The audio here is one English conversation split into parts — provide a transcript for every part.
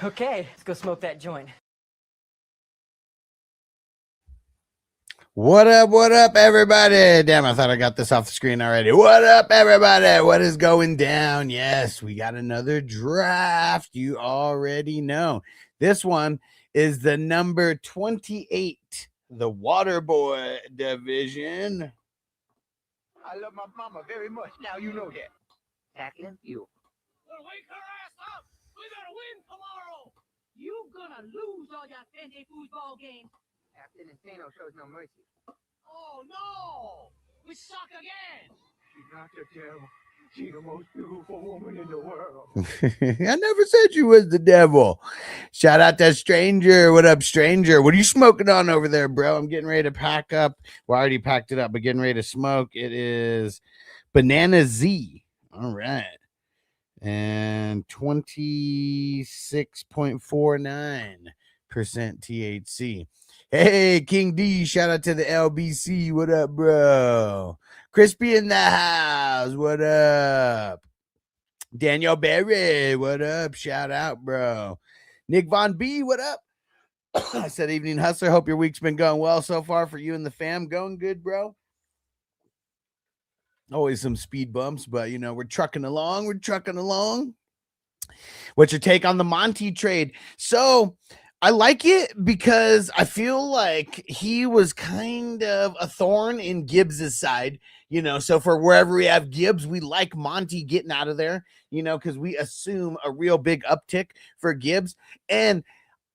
Okay, let's go smoke that joint. What up, everybody? Damn, I thought I got this off the screen already. What up, everybody? What is going down? Yes, we got another draft. You already know. This one is the number 28, the Waterboy division. I love my mama very much. Now you know that. Tackling you. Well, wake her ass up! We gotta win tomorrow! You gonna lose all your Sunday football games. Captain Insano shows no mercy. Oh no! We suck again! She's not the devil. She's the most beautiful woman in the world. I never said you was the devil. Shout out to Stranger. What up, Stranger? What are you smoking on over there, bro? I'm getting ready to pack up. Well, I already packed it up, but getting ready to smoke. It is Banana Z. All right. And 26.49% THC. Hey, King D, shout out to the LBC. What up, bro? Crispy in the house. What up? Daniel Berry. What up? Shout out, bro. Nick Von B. What up? I said, evening hustler. Hope your week's been going well so far for you and the fam. Going good, bro. Always some speed bumps, but you know, we're trucking along. What's your take on the Monty trade? So I like it because I feel like he was kind of a thorn in Gibbs's side, you know. So for wherever we have Gibbs, we like Monty getting out of there, you know, because we assume a real big uptick for Gibbs. And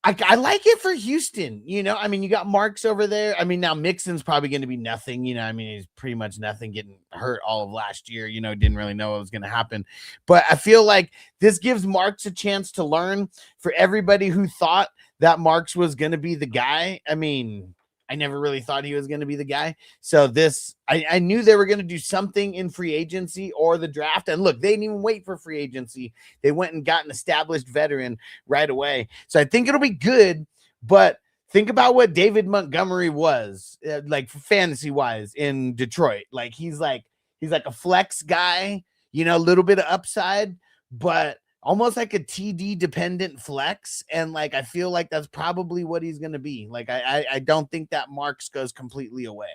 I like it for Houston, you know. I mean, you got Marks over there. I mean, now Mixon's probably going to be nothing, you know. I mean, he's pretty much nothing, getting hurt all of last year, you know, didn't really know what was going to happen. But I feel like this gives Marks a chance to learn. For everybody who thought that Marks was going to be the guy, I mean, I never really thought he was going to be the guy. So this, I knew they were going to do something in free agency or the draft. And look, they didn't even wait for free agency. They went and got an established veteran right away. So I think it'll be good, but think about what David Montgomery was like fantasy wise in Detroit. Like he's like a flex guy, you know, a little bit of upside, but almost like a TD dependent flex. And like, I feel like that's probably what he's going to be. Like, I don't think that Marks goes completely away.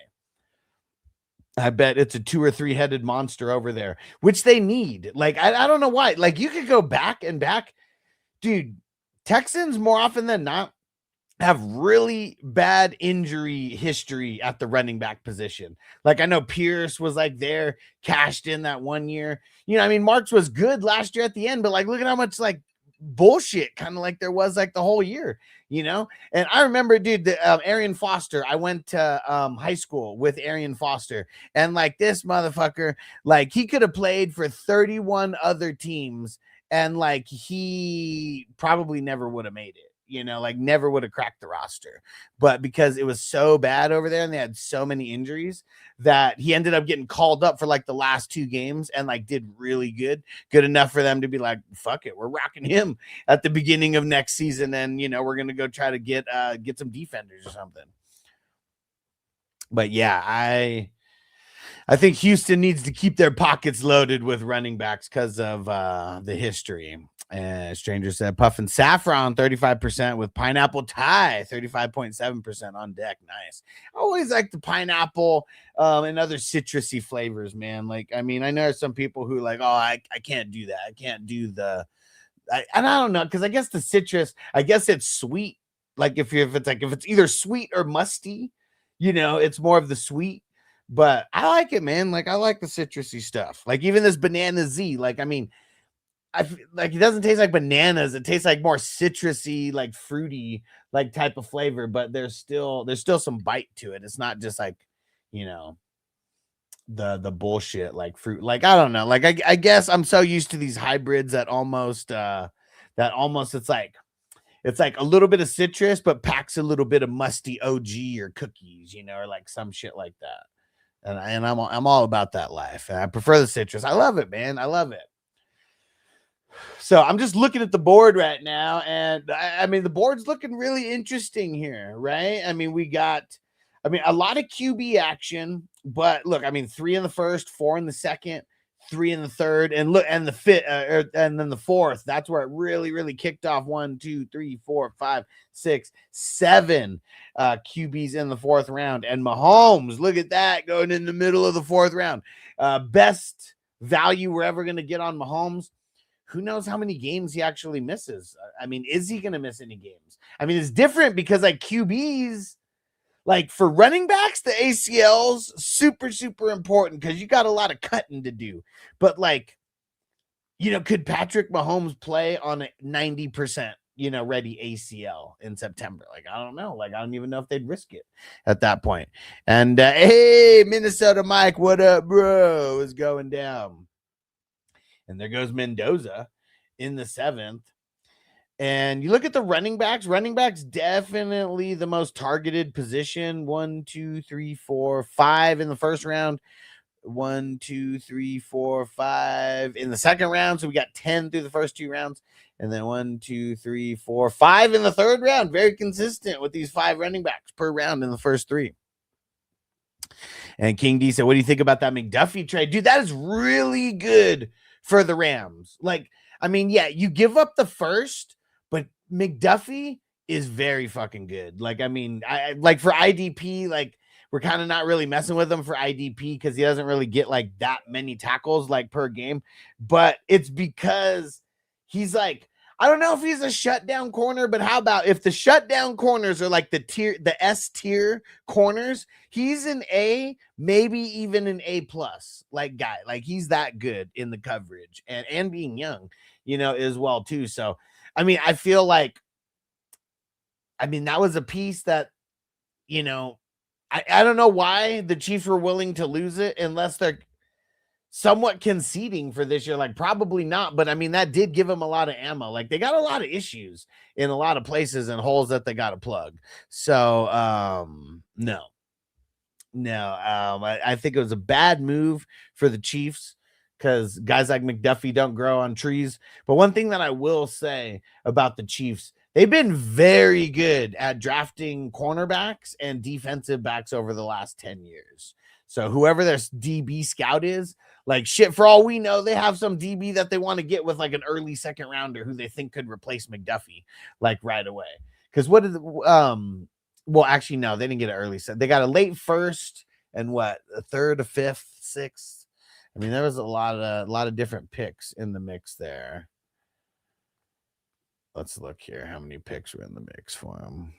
I bet it's a 2 or 3 headed monster over there, which they need. Like, I don't know why. Like, you could go back and back. Dude, Texans more often than not have really bad injury history at the running back position. Like I know Pierce was like there, cashed in that one year. You know, I mean, Marks was good last year at the end, but like, look at how much like bullshit kind of like there was like the whole year, you know? And I remember, dude, the Arian Foster, I went to high school with Arian Foster, and like this motherfucker, like he could have played for 31 other teams and like he probably never would have made it. You know, like never would have cracked the roster, but because it was so bad over there and they had so many injuries that he ended up getting called up for like the last 2 games and like did really good enough for them to be like, fuck it, we're rocking him at the beginning of next season. And, you know, we're going to go try to get some defenders or something. But yeah, I think Houston needs to keep their pockets loaded with running backs because of the history. Stranger said Puffin Saffron 35% with Pineapple Thai 35.7% on deck. Nice. I always like the pineapple and other citrusy flavors, man. Like, I mean, I know some people who like, oh, I can't do that. I can't do and I don't know, because I guess the citrus, I guess it's sweet. Like if it's either sweet or musty, you know, it's more of the sweet. But I like it, man. Like I like the citrusy stuff. Like even this Banana Z. Like, I mean, like it doesn't taste like bananas. It tastes like more citrusy, like fruity, like type of flavor. But there's still some bite to it. It's not just like, you know, the bullshit like fruit. Like I don't know. Like I guess I'm so used to these hybrids that almost it's like a little bit of citrus, but packs a little bit of musty OG or cookies, you know, or like some shit like that. And I'm all about that life. And I prefer the citrus. I love it, man. I love it. So I'm just looking at the board right now, and I mean, the board's looking really interesting here, right? I mean, we got, a lot of QB action, but look, I mean, 3 in the first, 4 in the second, 3 in the third, and look, and the fifth, and then the fourth. That's where it really kicked off. 1, 2, 3, 4, 5, 6, 7 QBs in the fourth round, and Mahomes, look at that, going in the middle of the fourth round. Best value we're ever going to get on Mahomes. Who knows how many games he actually misses? I mean, is he going to miss any games? I mean, it's different because like QBs, like for running backs, the ACLs super important because you got a lot of cutting to do. But like, could Patrick Mahomes play on a 90%, ready ACL in September? Like, I don't know. Like, I don't even know if they'd risk it at that point. And hey, Minnesota Mike, what up, bro? Is going down. And there goes Mendoza in the 7th. And you look at the running backs. Running backs definitely the most targeted position. 1, 2, 3, 4, 5 in the first round. 1, 2, 3, 4, 5 in the second round. So we got 10 through the first 2 rounds. And then 1, 2, 3, 4, 5 in the third round. Very consistent with these 5 running backs per round in the first 3. And King D said, what do you think about that McDuffie trade? Dude, that is really good for the Rams. Like, I mean, yeah, you give up the first, but McDuffie is very fucking good. Like, I mean, I like for IDP, like we're kind of not really messing with him for IDP because he doesn't really get like that many tackles like per game. But it's because he's like, I don't know if he's a shutdown corner, but how about if the shutdown corners are like the S tier corners, he's an A, maybe even an A plus like guy. Like he's that good in the coverage and being young, as well too. So, I mean, I feel like, that was a piece that, I don't know why the Chiefs were willing to lose it unless they're somewhat conceding for this year. Like probably not, but I mean, that did give them a lot of ammo. Like they got a lot of issues in a lot of places and holes that they got to plug. So, no, I think it was a bad move for the Chiefs because guys like McDuffie don't grow on trees. But one thing that I will say about the Chiefs, they've been very good at drafting cornerbacks and defensive backs over the last 10 years. So whoever their DB scout is, like shit, for all we know, they have some DB that they want to get with like an early second rounder who they think could replace McDuffie like right away. Because what did well, actually, no, they didn't get an early set. They got a late first and what, a third, a fifth, sixth. I mean, there was a lot of different picks in the mix there. Let's look here. How many picks were in the mix for him?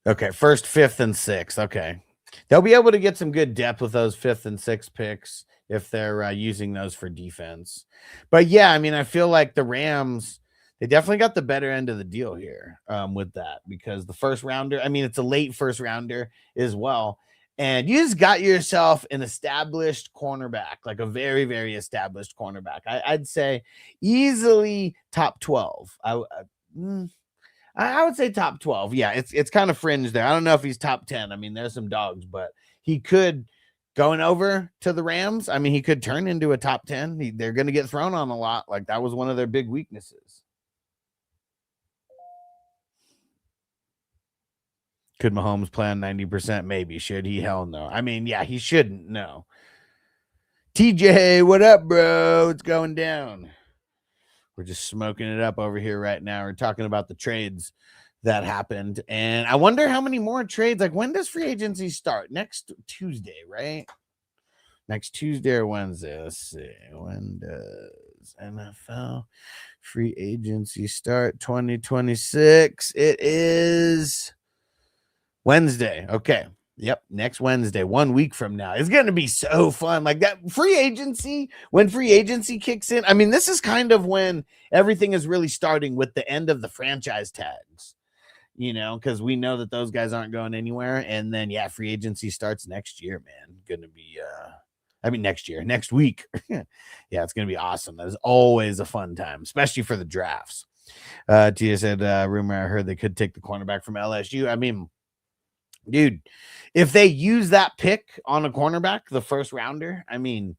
Okay, first, fifth, and sixth. Okay. They'll be able to get some good depth with those fifth and sixth picks if they're using those for defense. But yeah, I mean, I feel like the Rams, they definitely got the better end of the deal here with that because the first rounder, I mean, it's a late first rounder as well. And you just got yourself an established cornerback, like a very, very established cornerback. I'd say easily top 12. I would say top 12. Yeah, it's kind of fringe there. I don't know if he's top 10. I mean, there's some dogs, but he could, going over to the Rams, I mean, he could turn into a top 10. They're going to get thrown on a lot. Like, that was one of their big weaknesses. Could Mahomes play on 90%? Maybe. Should he? Hell no. I mean, yeah, he shouldn't. No. TJ, what up, bro? It's going down. We're just smoking it up over here right now. We're talking about the trades that happened. And I wonder how many more trades. Like, when does free agency start? Next Tuesday, right? Next Tuesday or Wednesday? Let's see. When does NFL free agency start? 2026. It is Wednesday. Okay. Yep. Next Wednesday, 1 week from now. It's going to be so fun. Like that free agency, when free agency kicks in. I mean, this is kind of when everything is really starting with the end of the franchise tags, because we know that those guys aren't going anywhere. And then, yeah, free agency starts next year, man. Going to be, next week. Yeah, it's going to be awesome. That is always a fun time, especially for the drafts. Tia said, rumor I heard they could take the cornerback from LSU. I mean, dude, if they use that pick on a cornerback, the first rounder, I mean,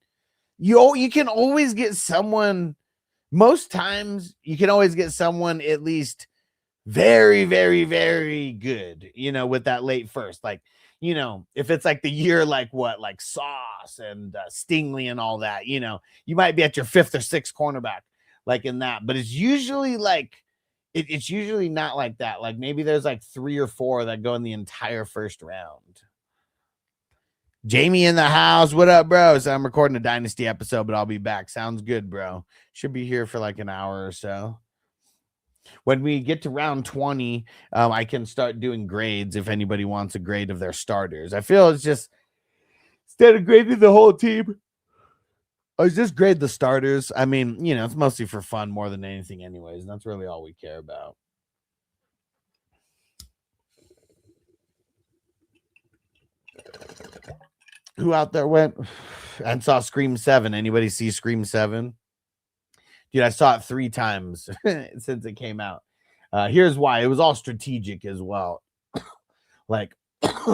you can always get someone most times you can always get someone at least very, very, very good, with that late first. Like, if it's like the year, like what, like Sauce and Stingley and all that, you might be at your fifth or sixth cornerback, like in that. But it's usually like, it's usually not like that. Like maybe there's like 3 or 4 that go in the entire first round. Jamie in the house. What up, bro? So I'm recording a Dynasty episode, but I'll be back. Sounds good, bro. Should be here for like an hour or so. When we get to round 20, I can start doing grades if anybody wants a grade of their starters. I feel it's just, instead of grading the whole team, I just grade the starters. I mean, it's mostly for fun more than anything anyways. And that's really all we care about. Who out there went and saw Scream 7? Anybody see Scream 7? Dude, I saw it 3 times since it came out. Here's why. It was all strategic as well. Like,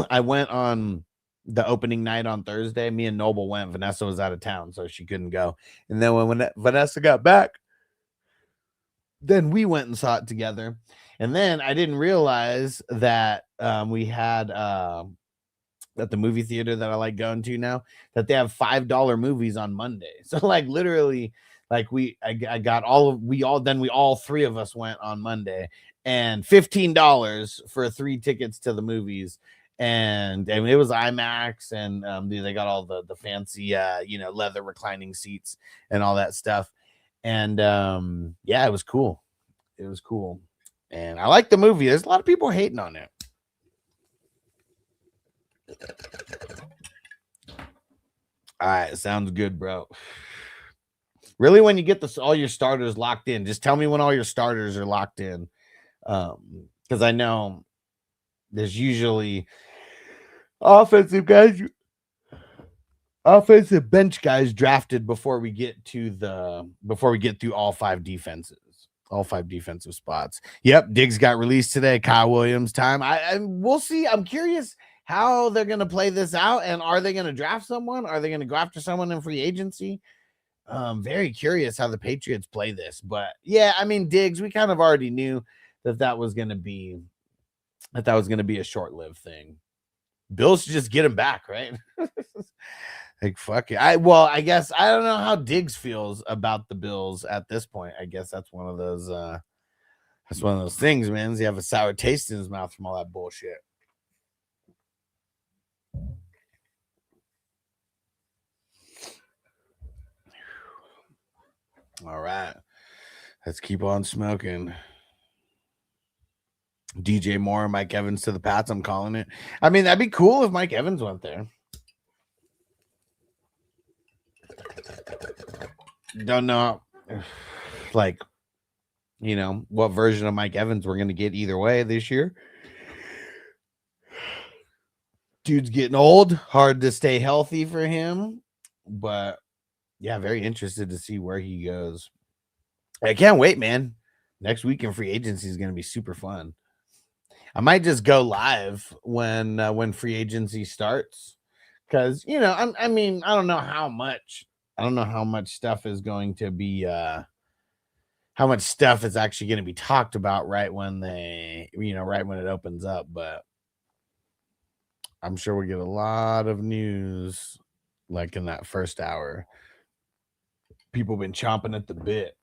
I went on the opening night on Thursday. Me and Noble went. Vanessa was out of town, so she couldn't go. And then when Vanessa got back, then we went and saw it together. And then I didn't realize that we had at the movie theater that I like going to now, that they have $5 movies on Monday. So like literally, like we all 3 of us went on Monday, and $15 for 3 tickets to the movies. And it was IMAX, and they got all the fancy leather reclining seats and all that stuff. And yeah, it was cool. It was cool. And I like the movie. There's a lot of people hating on it. All right, sounds good, bro. Really, when you get all your starters locked in, just tell me when all your starters are locked in. Because I know there's usually offensive bench guys drafted before we get through all 5 defenses. All 5 defensive spots. Yep, Diggs got released today. Kyle Williams time. We'll see. I'm curious how they're going to play this out, and are they going to draft someone? Are they going to go after someone in free agency? Very curious how the Patriots play this. But yeah, I mean, Diggs, we kind of already knew that was going to be a short-lived thing. Bills should just get him back, right? Like, fuck it. I guess I don't know how Diggs feels about the Bills at this point. I guess that's one of those things, man. Does he have a sour taste in his mouth from all that bullshit? All right. Let's keep on smoking. DJ Moore, Mike Evans to the Pats. I'm calling it. I mean, that'd be cool if Mike Evans went there. Don't know, like, what version of Mike Evans we're going to get either way this year. Dude's getting old. Hard to stay healthy for him. But, yeah, very interested to see where he goes. I can't wait, man. Next week in free agency is going to be super fun. I might just go live when free agency starts, because I mean, I don't know how much stuff is going to be how much stuff is actually going to be talked about right when it opens up, but I'm sure we'll get a lot of news like in that first hour. People have been chomping at the bit.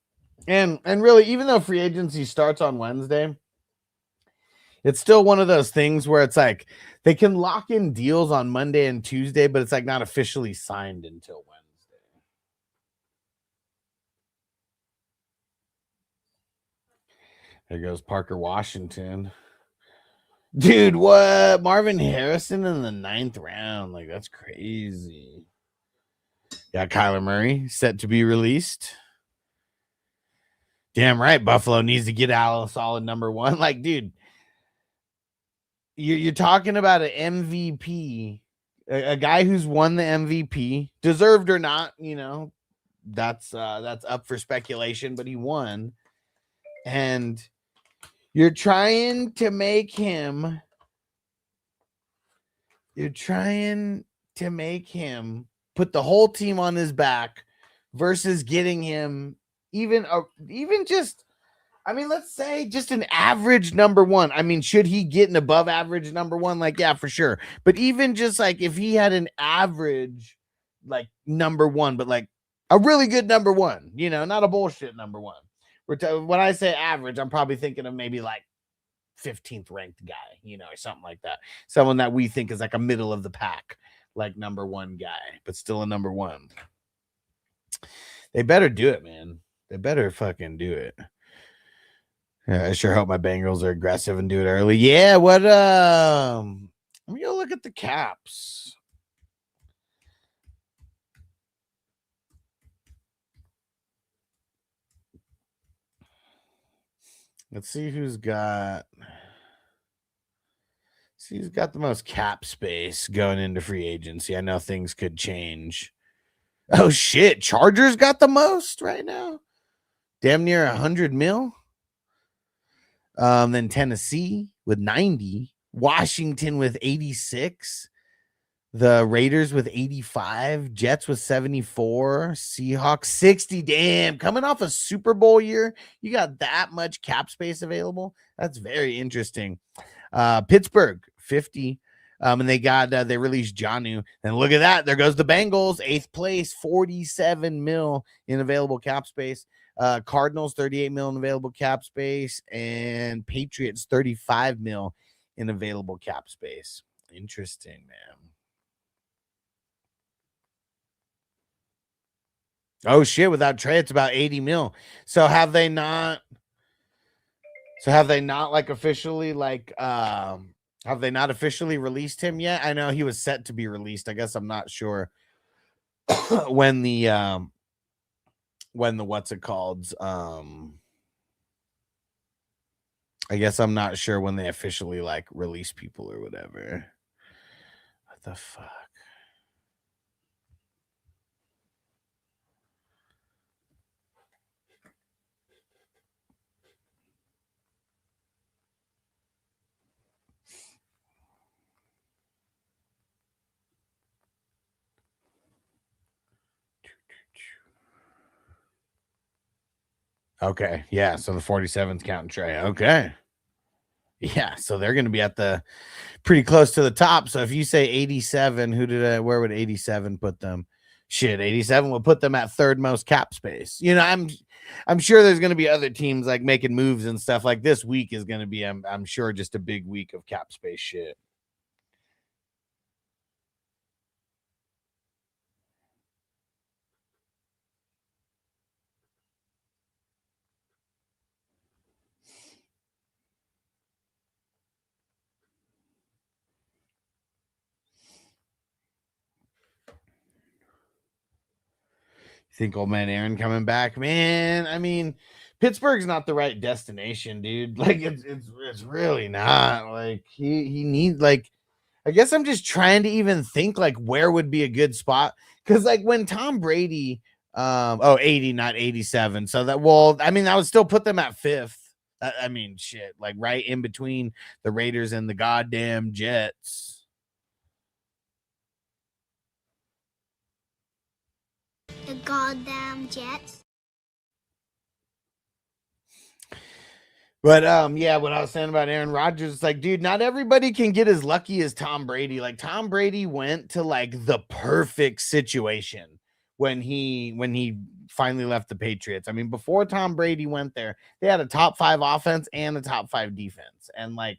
And really, even though free agency starts on Wednesday, it's still one of those things where it's like they can lock in deals on Monday and Tuesday, but it's like not officially signed until Wednesday. There goes Parker Washington. Dude, what? Marvin Harrison in the 9th round. Like, that's crazy. Yeah, Kyler Murray set to be released. Damn right, Buffalo needs to get out a solid number 1. Like, dude, you're talking about an MVP, a guy who's won the MVP, deserved or not, that's up for speculation, but he won. And you're trying to make him put the whole team on his back versus getting him even just, I mean, let's say just an average number one. I mean, should he get an above average number one? Like, yeah, for sure. But even just like if he had an average like number one, but like a really good number one, not a bullshit number one. When I say average, I'm probably thinking of maybe like 15th ranked guy, or something like that. Someone that we think is like a middle of the pack, like number one guy, but still a number one. They better do it, man. They better fucking do it. Yeah, I sure hope my Bengals are aggressive and do it early. Yeah, let me go look at the caps. Let's see who's got the most cap space going into free agency. I know things could change. Oh shit, Chargers got the most right now. Damn near 100 mil. Then Tennessee with 90, Washington with 86, the Raiders with 85, Jets with 74, Seahawks 60. Damn, coming off a Super Bowl year, you got that much cap space available. That's very interesting. Pittsburgh 50. And they released Jonnu. And look at that. There goes the Bengals, 8th place, 47 mil in available cap space. Cardinals, 38 mil in available cap space. And Patriots, 35 mil in available cap space. Interesting, man. Oh, shit. Without Trey, it's about 80 mil. So have they not like officially like have they not officially released him yet? I know he was set to be released. I guess I'm not sure when the what's it called? I guess I'm not sure when they officially like release people or whatever. What the fuck? Okay, yeah. So the 47's counting Trey. Okay. Yeah, so they're going to be at the pretty close to the top. So if you say 87, where would 87 put them? Shit, 87 will put them at third most cap space. I'm sure there's going to be other teams like making moves and stuff. Like this week is going to be, I'm sure, just a big week of cap space shit. Think old man Aaron coming back, man? I mean, Pittsburgh's not the right destination, dude. Like it's really not. Like he needs like. I guess I'm just trying to even think like where would be a good spot, because like when Tom Brady, 80, not 87. So that I would still put them at fifth. I mean, shit, like right in between the Raiders and the goddamn Jets. The goddamn Jets. But yeah, what I was saying about Aaron Rodgers, it's like, dude, not everybody can get as lucky as Tom Brady. Like Tom Brady went to like the perfect situation when he finally left the Patriots. I mean, before Tom Brady went there, they had a top 5 offense and a top 5 defense. And like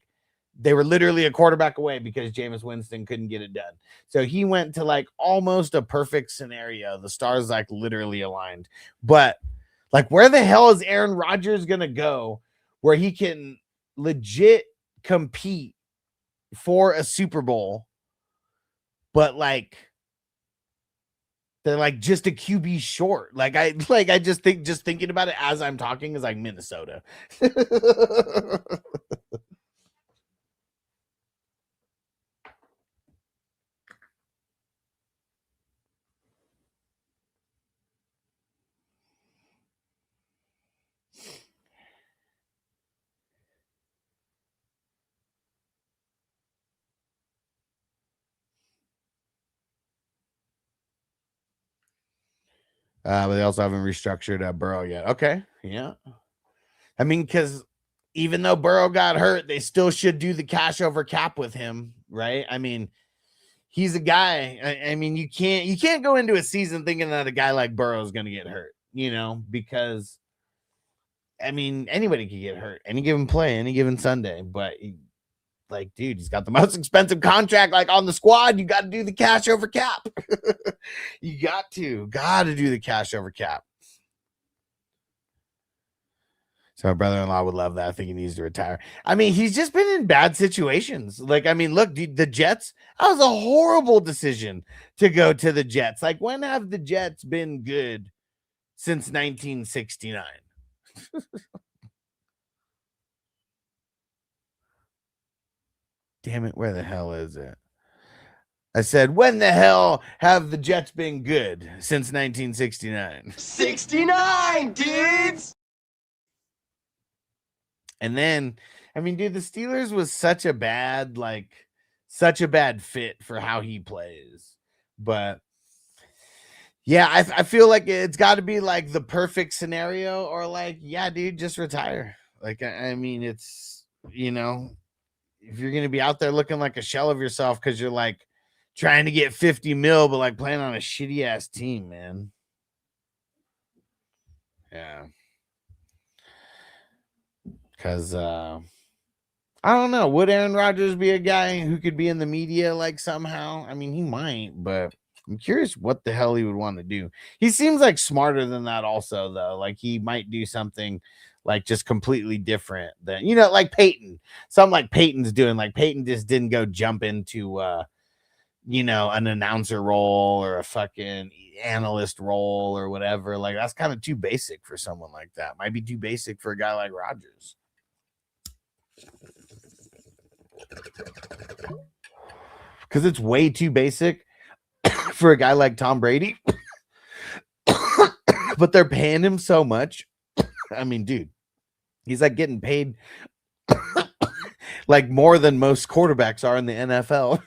they were literally a quarterback away because Jameis Winston couldn't get it done. So he went to like almost a perfect scenario. The stars like literally aligned. But like where the hell is Aaron Rodgers gonna go where he can legit compete for a Super Bowl, but like they're like just a QB short. I just thinking about it as I'm talking is like Minnesota. But they also haven't restructured Burrow yet. Okay, yeah. I mean, because even though Burrow got hurt, they still should do the cash over cap with him, right? I mean, he's a guy. I mean, you can't go into a season thinking that a guy like Burrow is going to get hurt, because I mean, anybody could get hurt any given play, any given Sunday. But like, dude, he's got the most expensive contract like on the squad. You got to do the cash over cap. You got to do the cash over cap. So my brother-in-law would love that. I think he needs to retire. I mean, he's just been in bad situations. Like, I mean, look, dude, the Jets, that was a horrible decision to go to the Jets. Like, when have the Jets been good since 1969? Damn it, where the hell is it? I said, when the hell have the Jets been good since 1969? 69, dudes! And then, I mean, dude, the Steelers was such a bad fit for how he plays. But yeah, I feel like it's got to be like the perfect scenario, or like, yeah, dude, just retire. Like, I mean, it's, if you're going to be out there looking like a shell of yourself because you're like trying to get 50 mil, but like playing on a shitty ass team, man. Yeah. Because I don't know. Would Aaron Rodgers be a guy who could be in the media like somehow? I mean, he might, but I'm curious what the hell he would want to do. He seems like smarter than that also, though. Like he might do something like just completely different than, like Peyton. Something like Peyton's doing. Like Peyton just didn't go jump into an announcer role or a fucking analyst role or whatever. Like that's kind of too basic for someone like that. Might be too basic for a guy like Rodgers. Because it's way too basic for a guy like Tom Brady. But they're paying him so much. I mean, dude, he's like getting paid like more than most quarterbacks are in the NFL.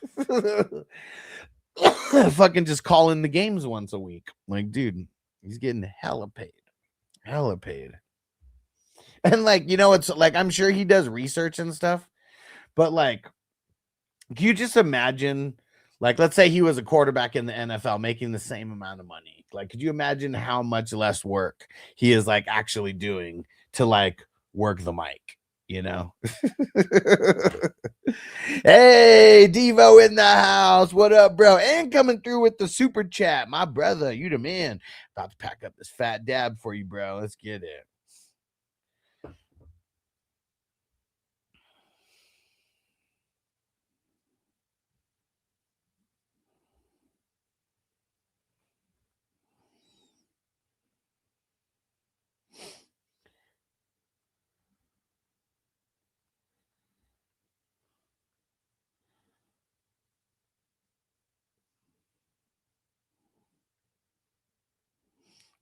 Fucking just calling the games once a week. Like, dude, he's getting hella paid. Hella paid. And like, it's like, I'm sure he does research and stuff. But like, can you just imagine, like, let's say he was a quarterback in the NFL making the same amount of money. Like, could you imagine how much less work he is like actually doing to like work the mic, Hey, Devo in the house. What up, bro? And coming through with the super chat. My brother, you the man. About to pack up this fat dab for you, bro. Let's get it.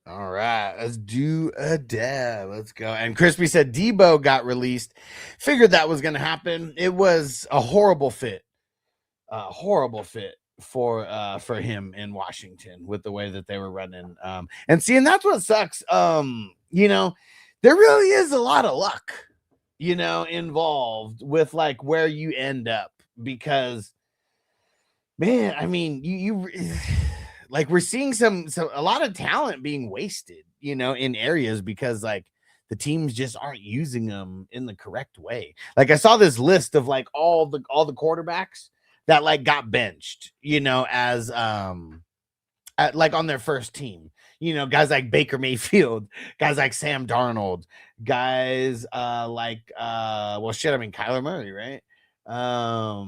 All right, let's do a dab. Let's go. And Crispy said Debo got released. Figured that was going to happen. It was a horrible fit. For him in Washington with the way that they were running. And that's what sucks. There really is a lot of luck, involved with like where you end up, because man, I mean, you like we're seeing a lot of talent being wasted, in areas because like the teams just aren't using them in the correct way. Like I saw this list of like all the quarterbacks that like got benched, as like on their first team, guys like Baker Mayfield, guys like Sam Darnold, guys Kyler Murray, right? I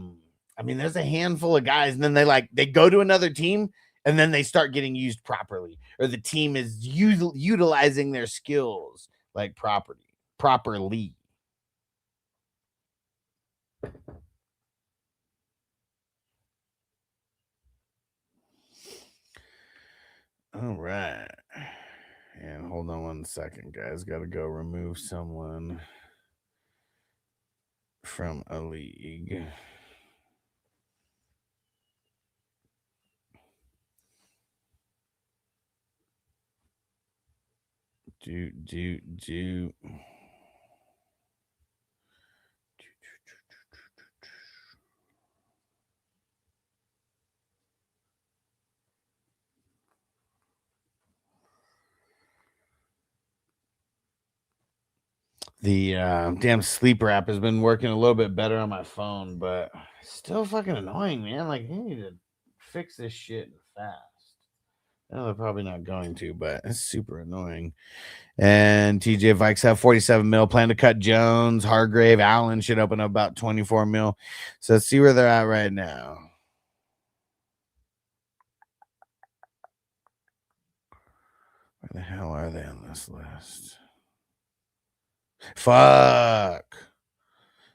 mean, there's a handful of guys, and then they go to another team, and then they start getting used properly, or the team is utilizing their skills like properly. All right. And hold on 1 second, guys. Got to go remove someone from a league. Do. The damn sleeper app has been working a little bit better on my phone, but it's still fucking annoying, man. Like, they need to fix this shit fast. No, they're probably not going to, but it's super annoying. And TJ Vikes have 47 mil. Plan to cut Jones, Hargrave, Allen should open up about 24 mil. So let's see where they're at right now. Where the hell are they on this list? Fuck.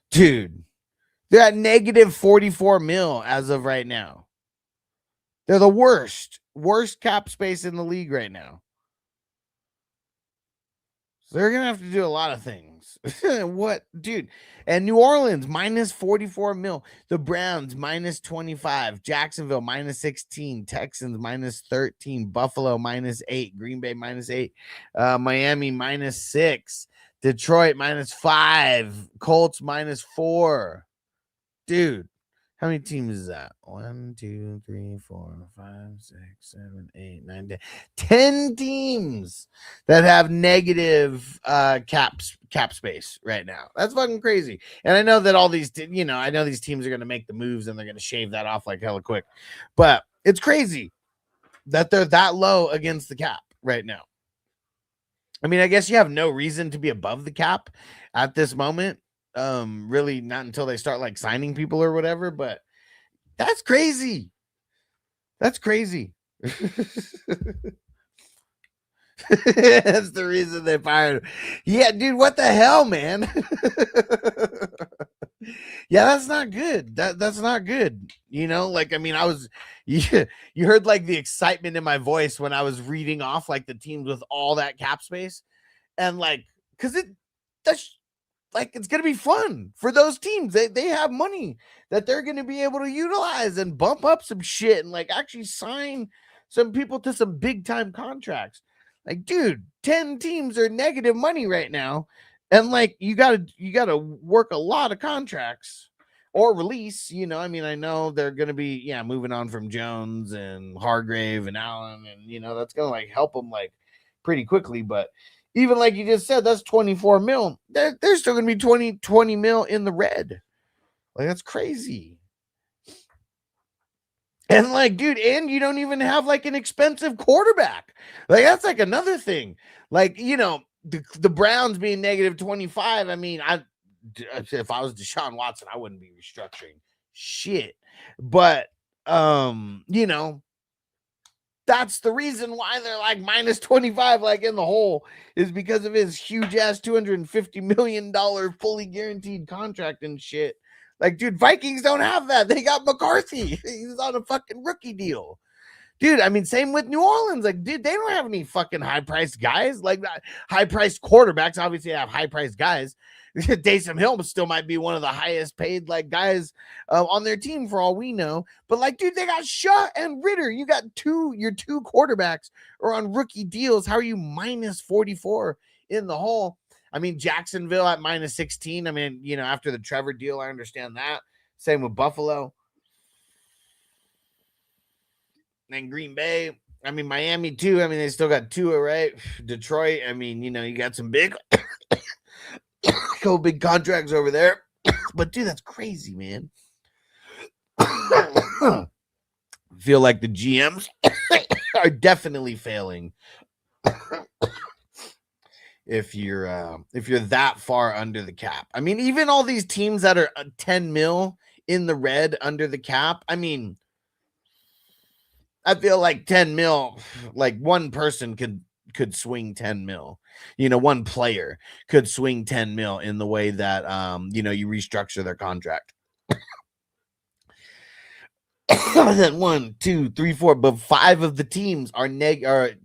Dude, they're at negative 44 mil as of right now. They're the worst cap space in the league right now. So they're going to have to do a lot of things. What, dude? And New Orleans, minus 44 mil. The Browns, minus 25. Jacksonville, minus 16. Texans, minus 13. Buffalo, minus 8. Green Bay, minus 8. Miami, minus 6. Detroit, minus 5. Colts, minus 4. Dude, how many teams is that? 1, 2, 3, 4, 5, 6, 7, 8, 9, 10. 10 teams that have negative cap space right now. That's fucking crazy. And I know that all these, I know these teams are going to make the moves and they're going to shave that off like hella quick. But it's crazy that they're that low against the cap right now. I mean, I guess you have no reason to be above the cap at this moment. Really not until they start like signing people or whatever, but that's crazy. That's crazy. That's the reason they fired him. Yeah, dude, what the hell, man? Yeah, that's not good. That's not good. Like, I mean, you heard like the excitement in my voice when I was reading off like the teams with all that cap space, and like, because that's like, it's going to be fun for those teams. They have money that they're going to be able to utilize and bump up some shit and like actually sign some people to some big time contracts. Like, dude, 10 teams are negative money right now. And like, you gotta work a lot of contracts or release, I mean, I know they're going to be, moving on from Jones and Hargrave and Allen. And, that's going to like help them like pretty quickly. But even like you just said, that's 24 mil. They're still going to be 20 mil in the red. Like, that's crazy. And like, dude, and you don't even have like an expensive quarterback. Like, that's like another thing. Like, the Browns being negative 25. I mean, if I was Deshaun Watson, I wouldn't be restructuring shit. But, that's the reason why they're like minus 25, like in the hole, is because of his huge ass $250 million fully guaranteed contract and shit. Like, dude, Vikings don't have that. They got McCarthy. He's on a fucking rookie deal. Dude, I mean, same with New Orleans. Like, dude, they don't have any fucking high-priced guys. Like, high-priced quarterbacks. Obviously, they have high-priced guys. Taysom Hill still might be one of the highest paid like guys on their team for all we know. But like, dude, they got Shaw and Ritter. You got your two quarterbacks are on rookie deals. How are you minus 44 in the hole? I mean, Jacksonville at minus 16. I mean, after the Trevor deal, I understand that. Same with Buffalo. And Green Bay. I mean, Miami too. I mean, they still got Tua, right? Detroit. I mean, you got some big couple big contracts over there. But dude, that's crazy, man. Feel like the GMs are definitely failing if you're that far under the cap. I mean, even all these teams that are 10 mil in the red under the cap, I mean, I feel like 10 mil, like one person could swing 10 mil. One player could swing 10 mil in the way that, you restructure their contract. Then 1, 2, 3, 4, but 5 of the teams are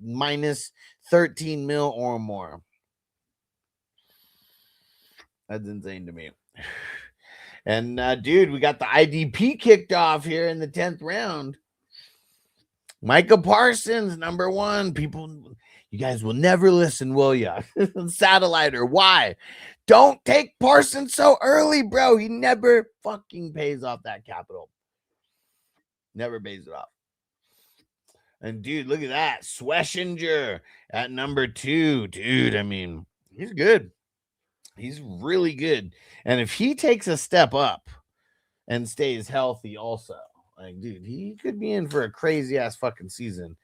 minus 13 mil or more. That's insane to me. And dude, we got the IDP kicked off here in the 10th round. Micah Parsons, number 1. People, You guys will never listen, will ya? Satelliter, why? Don't take Parsons so early, bro. He never fucking pays off that capital. Never pays it off. And dude, look at that. Sweshinger at number 2. Dude, I mean, he's good. He's really good. And if he takes a step up and stays healthy also, like, dude, he could be in for a crazy ass fucking season.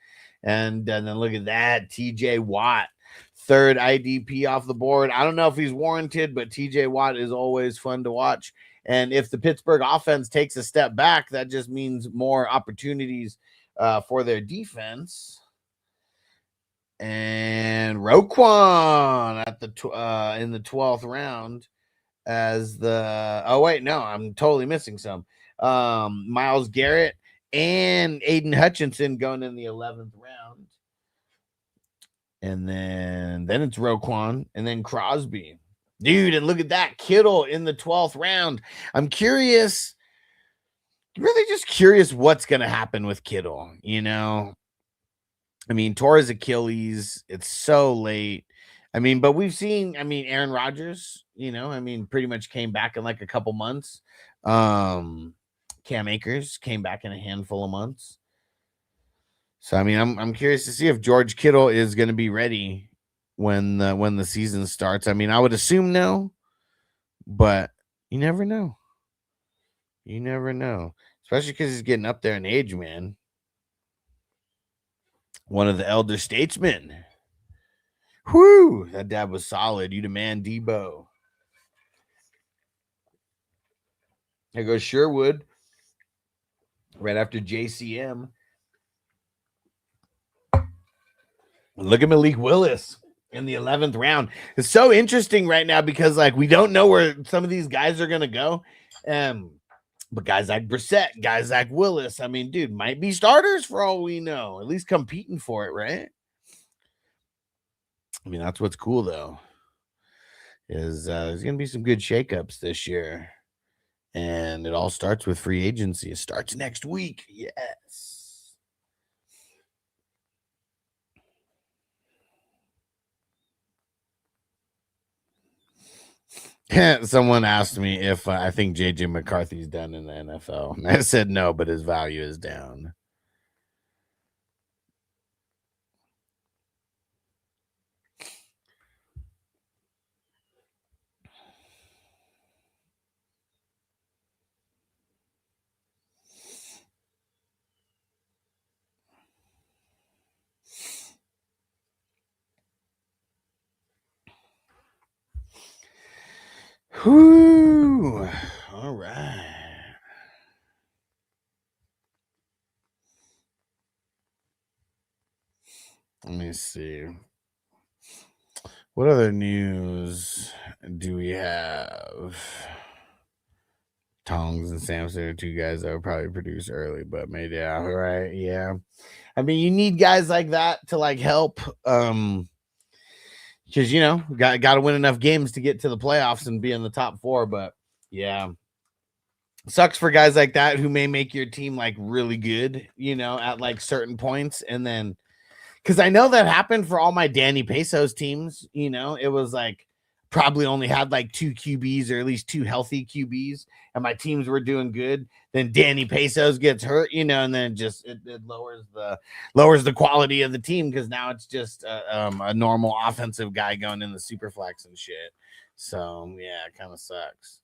And then look at that. TJ Watt, 3rd IDP off the board. I don't know if he's warranted, but TJ Watt is always fun to watch. And if the Pittsburgh offense takes a step back, that just means more opportunities for their defense. And Roquan at the in the 12th round as the I'm totally missing some. Myles Garrett and Aiden Hutchinson going in the 11th round. And then it's Roquan and then Crosby. Dude, and look at that. Kittle in the 12th round. I'm curious, really just curious what's going to happen with Kittle, you know? I mean, tore his Achilles. It's so late. I mean, but we've seen, Aaron Rodgers, pretty much came back in like a couple months. Cam Akers came back in a handful of months. So, I'm curious to see if George Kittle is going to be ready when the season starts. I would assume no, but you never know. You never know, especially because he's getting up there in age, man. One of the elder statesmen. Whoo, that dad was solid. You the man, Debo. There goes Sherwood. Right after JCM. Look at Malik Willis in the 11th round. It's so interesting right now because, like, we don't know where some of these guys are going to go. But guys like Brissett, guys like Willis, dude, might be starters for all we know. At least competing for it, right? That's what's cool, though, is there's going to be some good shakeups this year. And it all starts with free agency. It starts next week. Yes. Someone asked me if I think J.J. McCarthy's done in the NFL. And I said no, but his value is down. Whoo! All right. Let me see. What other news do we have? Tongs and Samson are 2 guys that would probably produce early, but maybe, yeah, right, yeah. You need guys like that to, like, help. Because, got to win enough games to get to the playoffs and be in the top 4. But, yeah, sucks for guys like that who may make your team, like, really good, at, like, certain points. And then, because I know that happened for all my Danny Pesos teams, it was, like, probably only had, like, 2 QBs or at least 2 healthy QBs, and my teams were doing good. Then Danny Pesos gets hurt, and then it lowers the quality of the team because now it's just a normal offensive guy going in the super flex and shit. So yeah, it kind of sucks.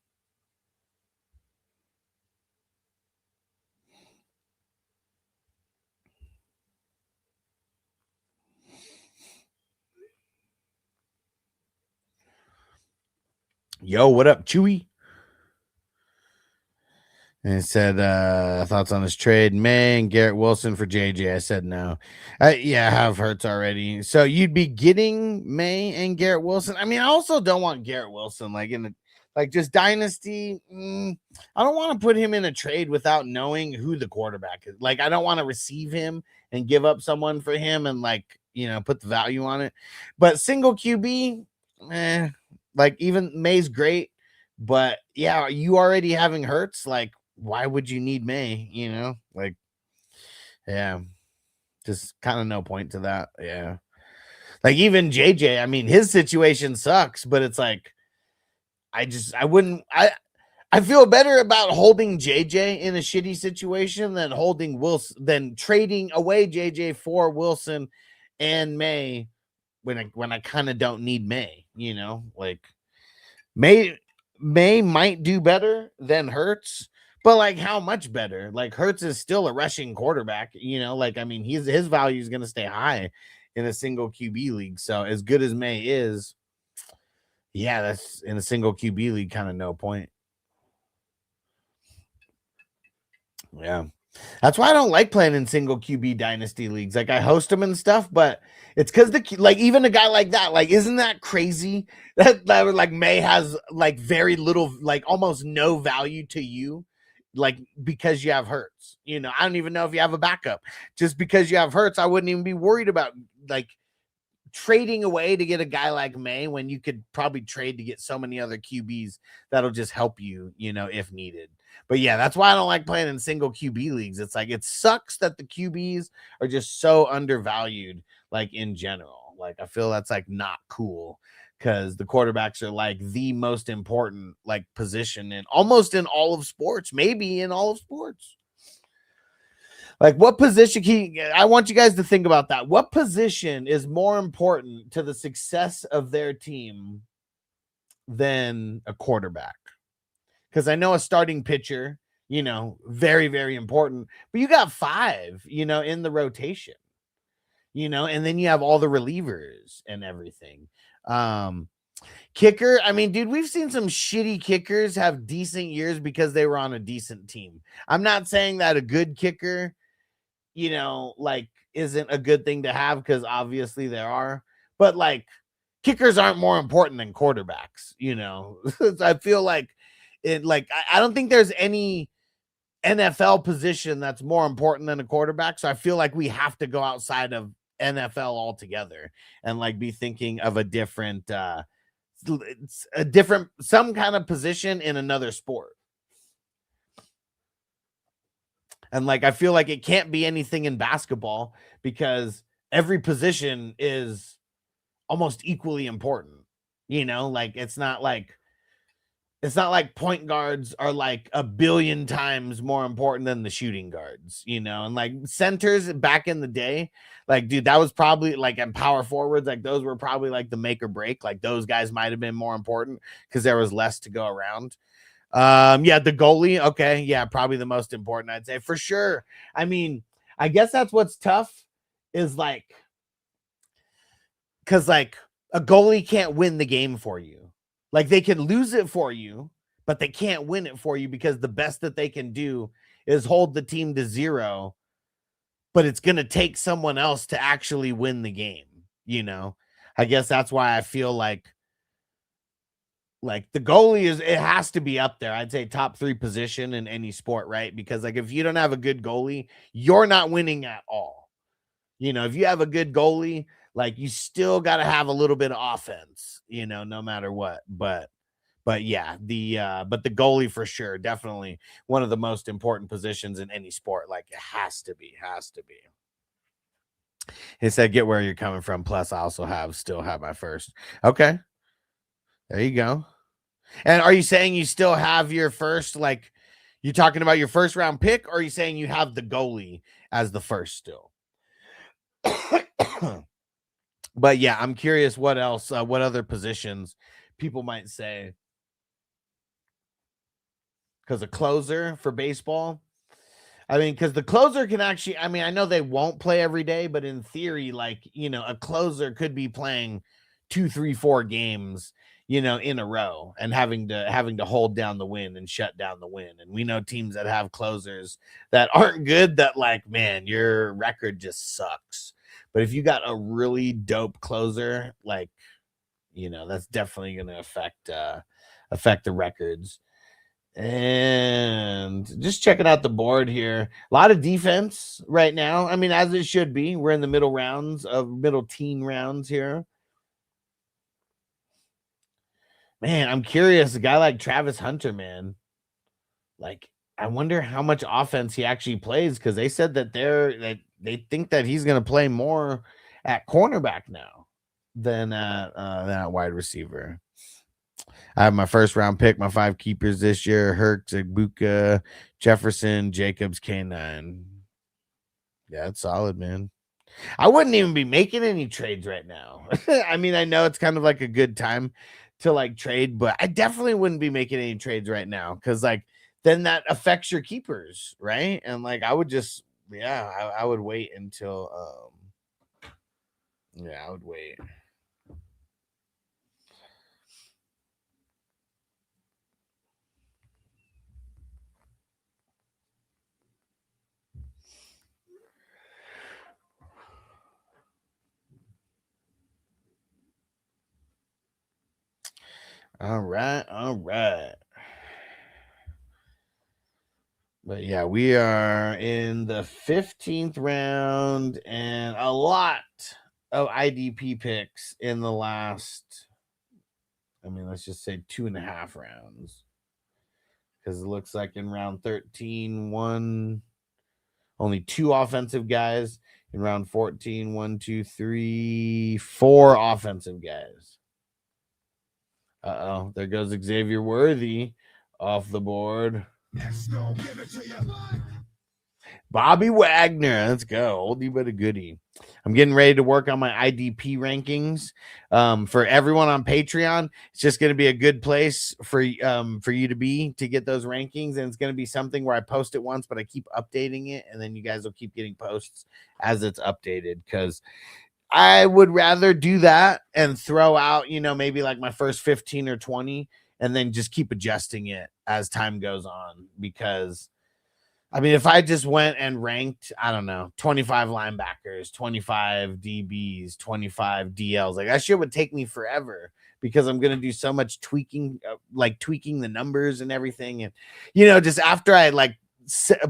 Yo, what up, Chewy? And it said, thoughts on this trade, May and Garrett Wilson for JJ. I said no. I have Hurts already. So you'd be getting May and Garrett Wilson. I also don't want Garrett Wilson just Dynasty. I don't want to put him in a trade without knowing who the quarterback is. Like, I don't want to receive him and give up someone for him and, like, put the value on it. But single QB, like, even May's great. But yeah, you already having Hurts, like, why would you need May? Like, yeah, just kind of no point to that. Yeah, Like even JJ, I mean, his situation sucks, but it's like I feel better about holding JJ in a shitty situation than holding Wilson, than trading away JJ for Wilson and May when I kind of don't need May, you know, like May might do better than Hurts, but like how much better? Like Hurts is still a rushing quarterback, you know, like I mean his value is gonna stay high in a single QB league. So as good as May is, yeah, that's in a single QB league, kind of no point. Yeah. That's why I don't like playing in single QB dynasty leagues. Like I host them and stuff, but it's because like even a guy like that, like isn't that crazy that like May has like very little, like almost no value to you, like because you have Hurts. You know, I don't even know if you have a backup. Just because you have Hurts, I wouldn't even be worried about like trading away to get a guy like May when you could probably trade to get so many other QBs that'll just help you, you know, if needed. But yeah, that's why I don't like playing in single QB leagues. It's like it sucks that the QBs are just so undervalued, like in general. Like I feel that's like not cool because the quarterbacks are like the most important like position in almost in all of sports, maybe in all of sports. Like what position I want you guys to think about that. What position is more important to the success of their team than a quarterback? Because I know a starting pitcher, you know, very, very important, but you got 5, you know, in the rotation, you know, and then you have all the relievers and everything. Kicker, I mean, dude, we've seen some shitty kickers have decent years because they were on a decent team. I'm not saying that a good kicker, you know, like isn't a good thing to have because obviously there are, but like kickers aren't more important than quarterbacks, you know. I feel like I don't think there's any NFL position that's more important than a quarterback. So I feel like we have to go outside of NFL altogether and like be thinking of a different some kind of position in another sport. And like I feel like it can't be anything in basketball because every position is almost equally important. You know, like it's not like point guards are like a billion times more important than the shooting guards, you know, and like centers back in the day, like, dude, that was probably like, and power forwards, like those were probably like the make or break. Like those guys might have been more important because there was less to go around. Yeah, the goalie. Okay. Yeah. Probably the most important, I'd say for sure. I mean, I guess that's what's tough is like, cause like a goalie can't win the game for you. Like they can lose it for you, but they can't win it for you because the best that they can do is hold the team to 0, but it's going to take someone else to actually win the game. You know, I guess that's why I feel like the goalie it has to be up there. I'd say top 3 position in any sport, right? Because like if you don't have a good goalie, you're not winning at all. You know, if you have a good goalie, like you still got to have a little bit of offense, you know, no matter what. But yeah, but the goalie for sure, definitely one of the most important positions in any sport. Like it has to be. He said, "Get where you're coming from." Plus, I also still have my first. Okay, there you go. And are you saying you still have your first? Like, you talking about your first round pick, or are you saying you have the goalie as the first still? But yeah, I'm curious what else, what other positions people might say. Because a closer for baseball, I mean, because the closer can actually, I mean, I know they won't play every day, but in theory, like, you know, a closer could be playing 2, 3, 4 games, you know, in a row and having to hold down the win and shut down the win. And we know teams that have closers that aren't good that like, man, your record just sucks. But if you got a really dope closer, like, you know, that's definitely going to affect the records. And just checking out the board here, a lot of defense right now. I mean, as it should be. We're in the middle teen rounds here. Man, I'm curious. A guy like Travis Hunter, man, like I wonder how much offense he actually plays because they said that they think that he's going to play more at cornerback now. than at wide receiver. I have my first round pick, my 5 keepers this year: Hurts, Igbuka, Jefferson, Jacobs, K9. Yeah, it's solid, man. I wouldn't even be making any trades right now. I mean, I know it's kind of like a good time to like trade, but I definitely wouldn't be making any trades right now because like then that affects your keepers, right? And like I would just, yeah, I would wait until, yeah, I would wait. All right. But yeah, we are in the 15th round and a lot of IDP picks in the last, I mean, let's just say 2.5 rounds. Because it looks like in round 13, only 2 offensive guys. In round 14, 1, 2, 3, 4 offensive guys. Uh-oh, there goes Xavier Worthy off the board. Bobby Wagner, let's go. Oldie but a goodie. I'm getting ready to work on my IDP rankings. For everyone on Patreon, it's just going to be a good place for you to get those rankings, and it's going to be something where I post it once, but I keep updating it, and then you guys will keep getting posts as it's updated. Because I would rather do that and throw out, maybe like my first 15 or 20, and then just keep adjusting it as time goes on. Because I mean, if I just went and ranked, I don't know, 25 linebackers, 25 DBs, 25 DLs, like that shit would take me forever because I'm going to do so much tweaking, like tweaking the numbers and everything. And, just after I like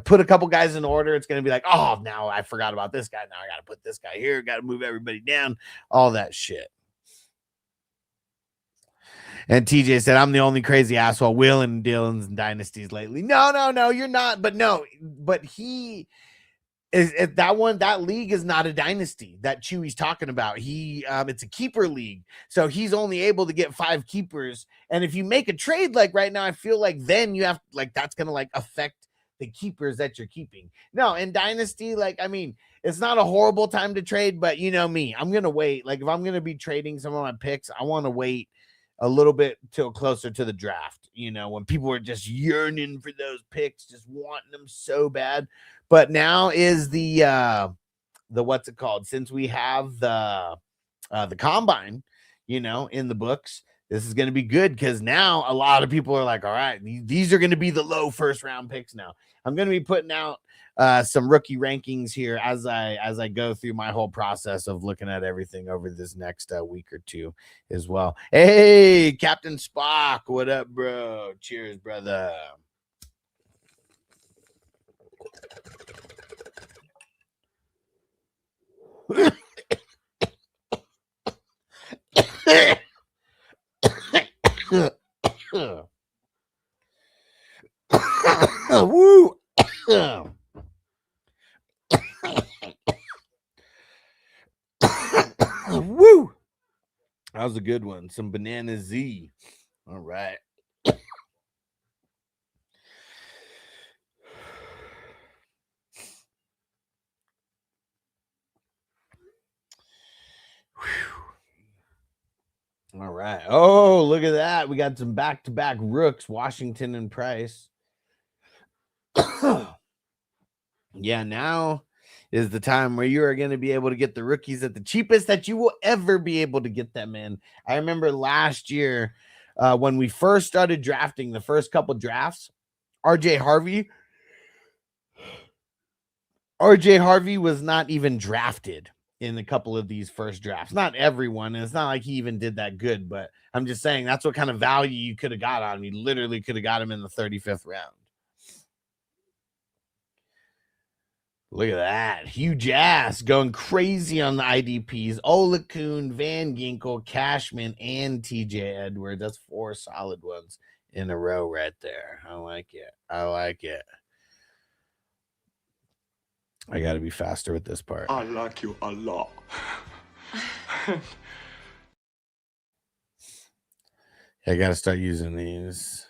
put a couple guys in order, it's going to be like, oh, now I forgot about this guy. Now I got to put this guy here. Got to move everybody down, all that shit. And TJ said, I'm the only crazy asshole wheeling Dylan's and dynasties lately. No, you're not. But he is that league is not a dynasty that Chewy's talking about. It's a keeper league. So he's only able to get 5 keepers. And if you make a trade like right now, I feel like then you have like that's gonna like affect the keepers that you're keeping. No, in dynasty, like I mean, it's not a horrible time to trade, but you know me, I'm gonna wait. Like if I'm gonna be trading some of my picks, I want to wait a little bit till closer to the draft, when people are just yearning for those picks, just wanting them so bad. But now is the what's it called? Since we have the combine, in the books, this is going to be good because now a lot of people are like, all right, these are going to be the low first round picks. Now I'm going to be putting out some rookie rankings here as I go through my whole process of looking at everything over this next week or two as well. Hey, Captain Spock, what up, bro? Cheers, brother. Woo. Woo. That was a good one. Some Banana Z. All right. All right. Oh, look at that. We got some back-to-back rooks, Washington and Price. Yeah, now is the time where you are going to be able to get the rookies at the cheapest that you will ever be able to get them in. I remember last year when we first started drafting the first couple drafts, RJ Harvey was not even drafted in a couple of these first drafts. Not everyone. And it's not like he even did that good, but I'm just saying that's what kind of value you could have got on him. You literally could have got him in the 35th round. Look at that. Huge ass going crazy on the IDPs. Olakun, Van Ginkel, Cashman, and TJ Edwards. That's 4 solid ones in a row right there. I like it. I got to be faster with this part. I like you a lot. I gotta start using these.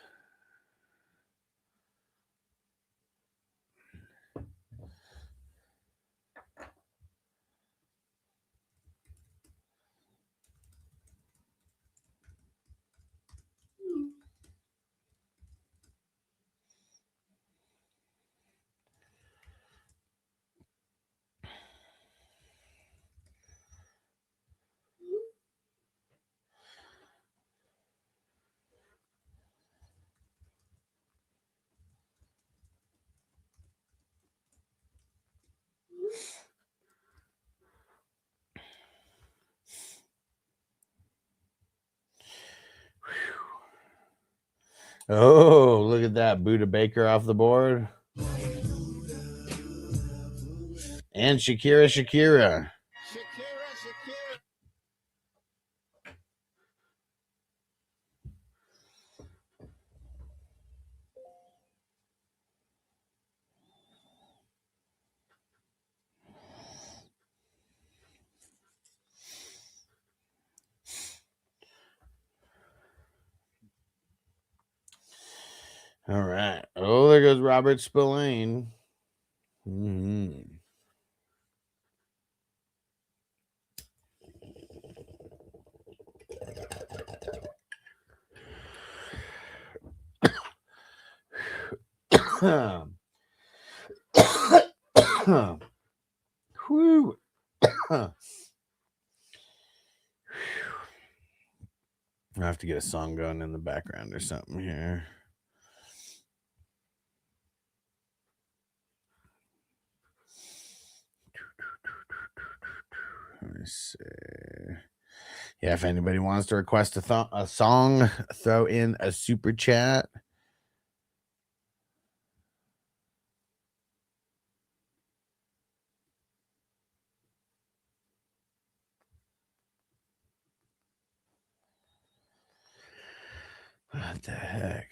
Oh, look at that. Buda Baker off the board. And Shakira. Shakira. All right. Oh, there goes Robert Spillane. Mm-hmm. Whew. I have to get a song going in the background or something here. Let me see. Yeah, if anybody wants to request a song, throw in a super chat. What the heck?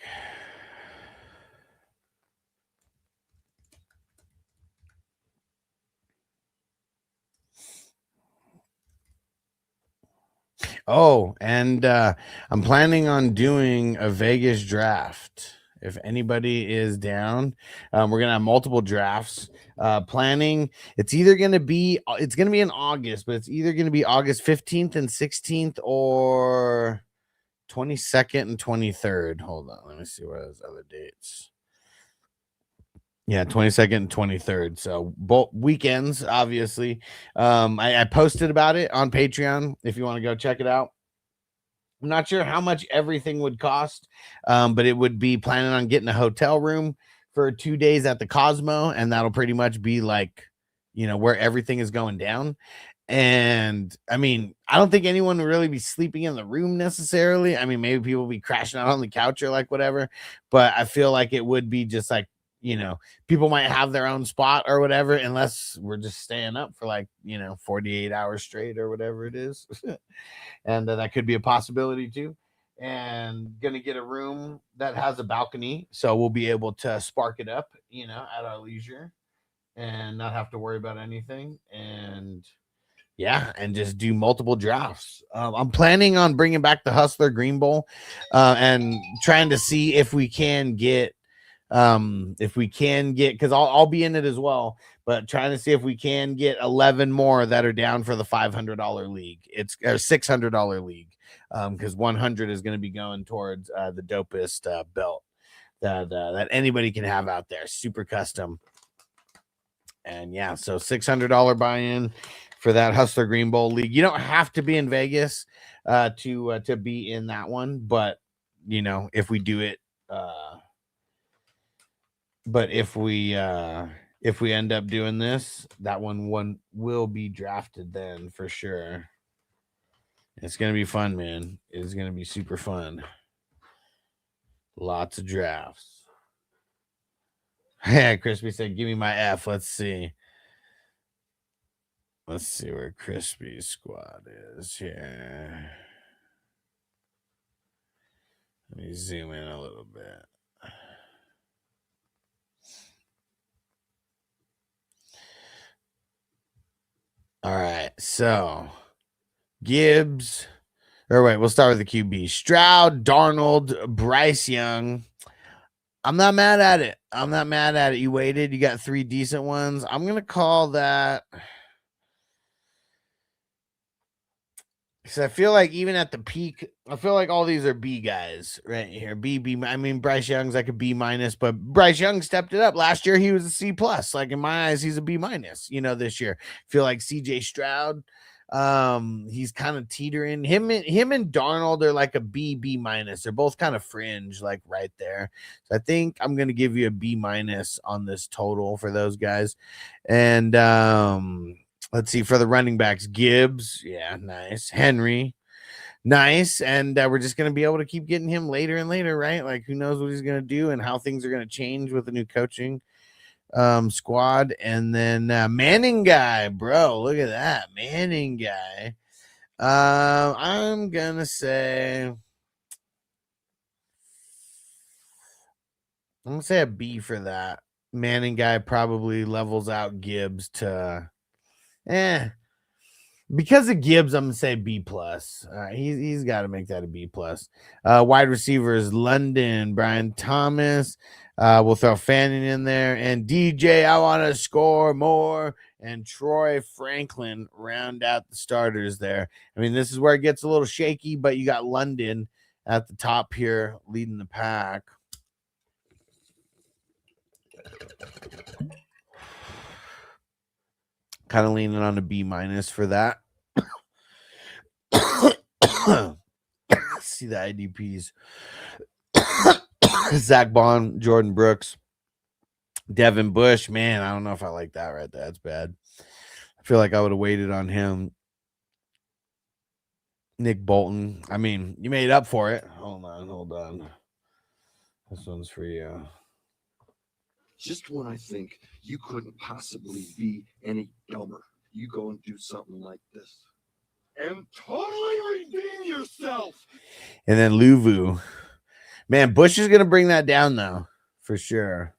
Oh, and I'm planning on doing a Vegas draft. If anybody is down, we're gonna have multiple drafts. Planning, it's gonna be in August, but it's either gonna be August 15th and 16th or 22nd and 23rd. Hold on, let me see what are those other dates. Yeah, 22nd and 23rd. So both weekends, obviously. I posted about it on Patreon if you want to go check it out. I'm not sure how much everything would cost, but it would be planning on getting a hotel room for 2 days at the Cosmo, and that'll pretty much be like, where everything is going down. And I mean, I don't think anyone will really be sleeping in the room necessarily. I mean, maybe people will be crashing out on the couch or like whatever, but I feel like it would be just like, people might have their own spot or whatever, unless we're just staying up for like, 48 hours straight or whatever it is. And that could be a possibility too. And gonna get a room that has a balcony, so we'll be able to spark it up, at our leisure and not have to worry about anything. And yeah, and just do multiple drafts. I'm planning on bringing back the Hustler Green Bowl and trying to see if we can get because I'll be in it as well, but trying to see if we can get 11 more that are down for the $500 league. It's a $600 league because 100 is going to be going towards the dopest belt that anybody can have out there, super custom. And yeah, so $600 buy-in for that Hustler Green Bowl league. You don't have to be in Vegas to be in that one, but if we do it, but if we end up doing this, that one will be drafted then for sure. It's gonna be fun, man. It's gonna be super fun. Lots of drafts. Yeah, Crispy said, "Give me my F." Let's see. Let's see where Crispy's squad is here. Let me zoom in a little bit. All right, so Gibbs, Or wait, we'll start with the QB. Stroud, Darnold, Bryce Young. I'm not mad at it. I'm not mad at it. You waited. You got 3 decent ones. I'm going to call that. Because I feel like even at the peak, I feel like all these are B guys right here. B. I mean, Bryce Young's like a B minus, but Bryce Young stepped it up. Last year, he was a C plus. Like in my eyes, he's a B minus. This year, I feel like CJ Stroud. He's kind of teetering. Him and Darnold are like a B minus. They're both kind of fringe, like right there. So I think I'm gonna give you a B minus on this total for those guys. And let's see, for the running backs, Gibbs, yeah, nice. Henry, nice. And we're just gonna be able to keep getting him later and later, right? Like who knows what he's gonna do and how things are gonna change with the new coaching squad. And then Manning guy, bro, look at that Manning guy. I'm gonna say a B for that. Manning guy probably levels out Gibbs to because of Gibbs, I'm gonna say B plus. He's got to make that a B plus. Wide receivers: London, Brian Thomas. We'll throw Fanning in there, and DJ. I want to score more, and Troy Franklin round out the starters there. I mean, this is where it gets a little shaky, but you got London at the top here, leading the pack. Kind of leaning on a B minus for that. See the IDPs. Zach Bond, Jordan Brooks, Devin Bush. Man, I don't know if I like that right there. That's bad. I feel like I would have waited on him. Nick Bolton. I mean, you made up for it. Hold on. This one's for you. Just when I think you couldn't possibly be any dumber, you go and do something like this. And totally redeem yourself. And then Luvu. Man, Bush is going to bring that down, though, for sure.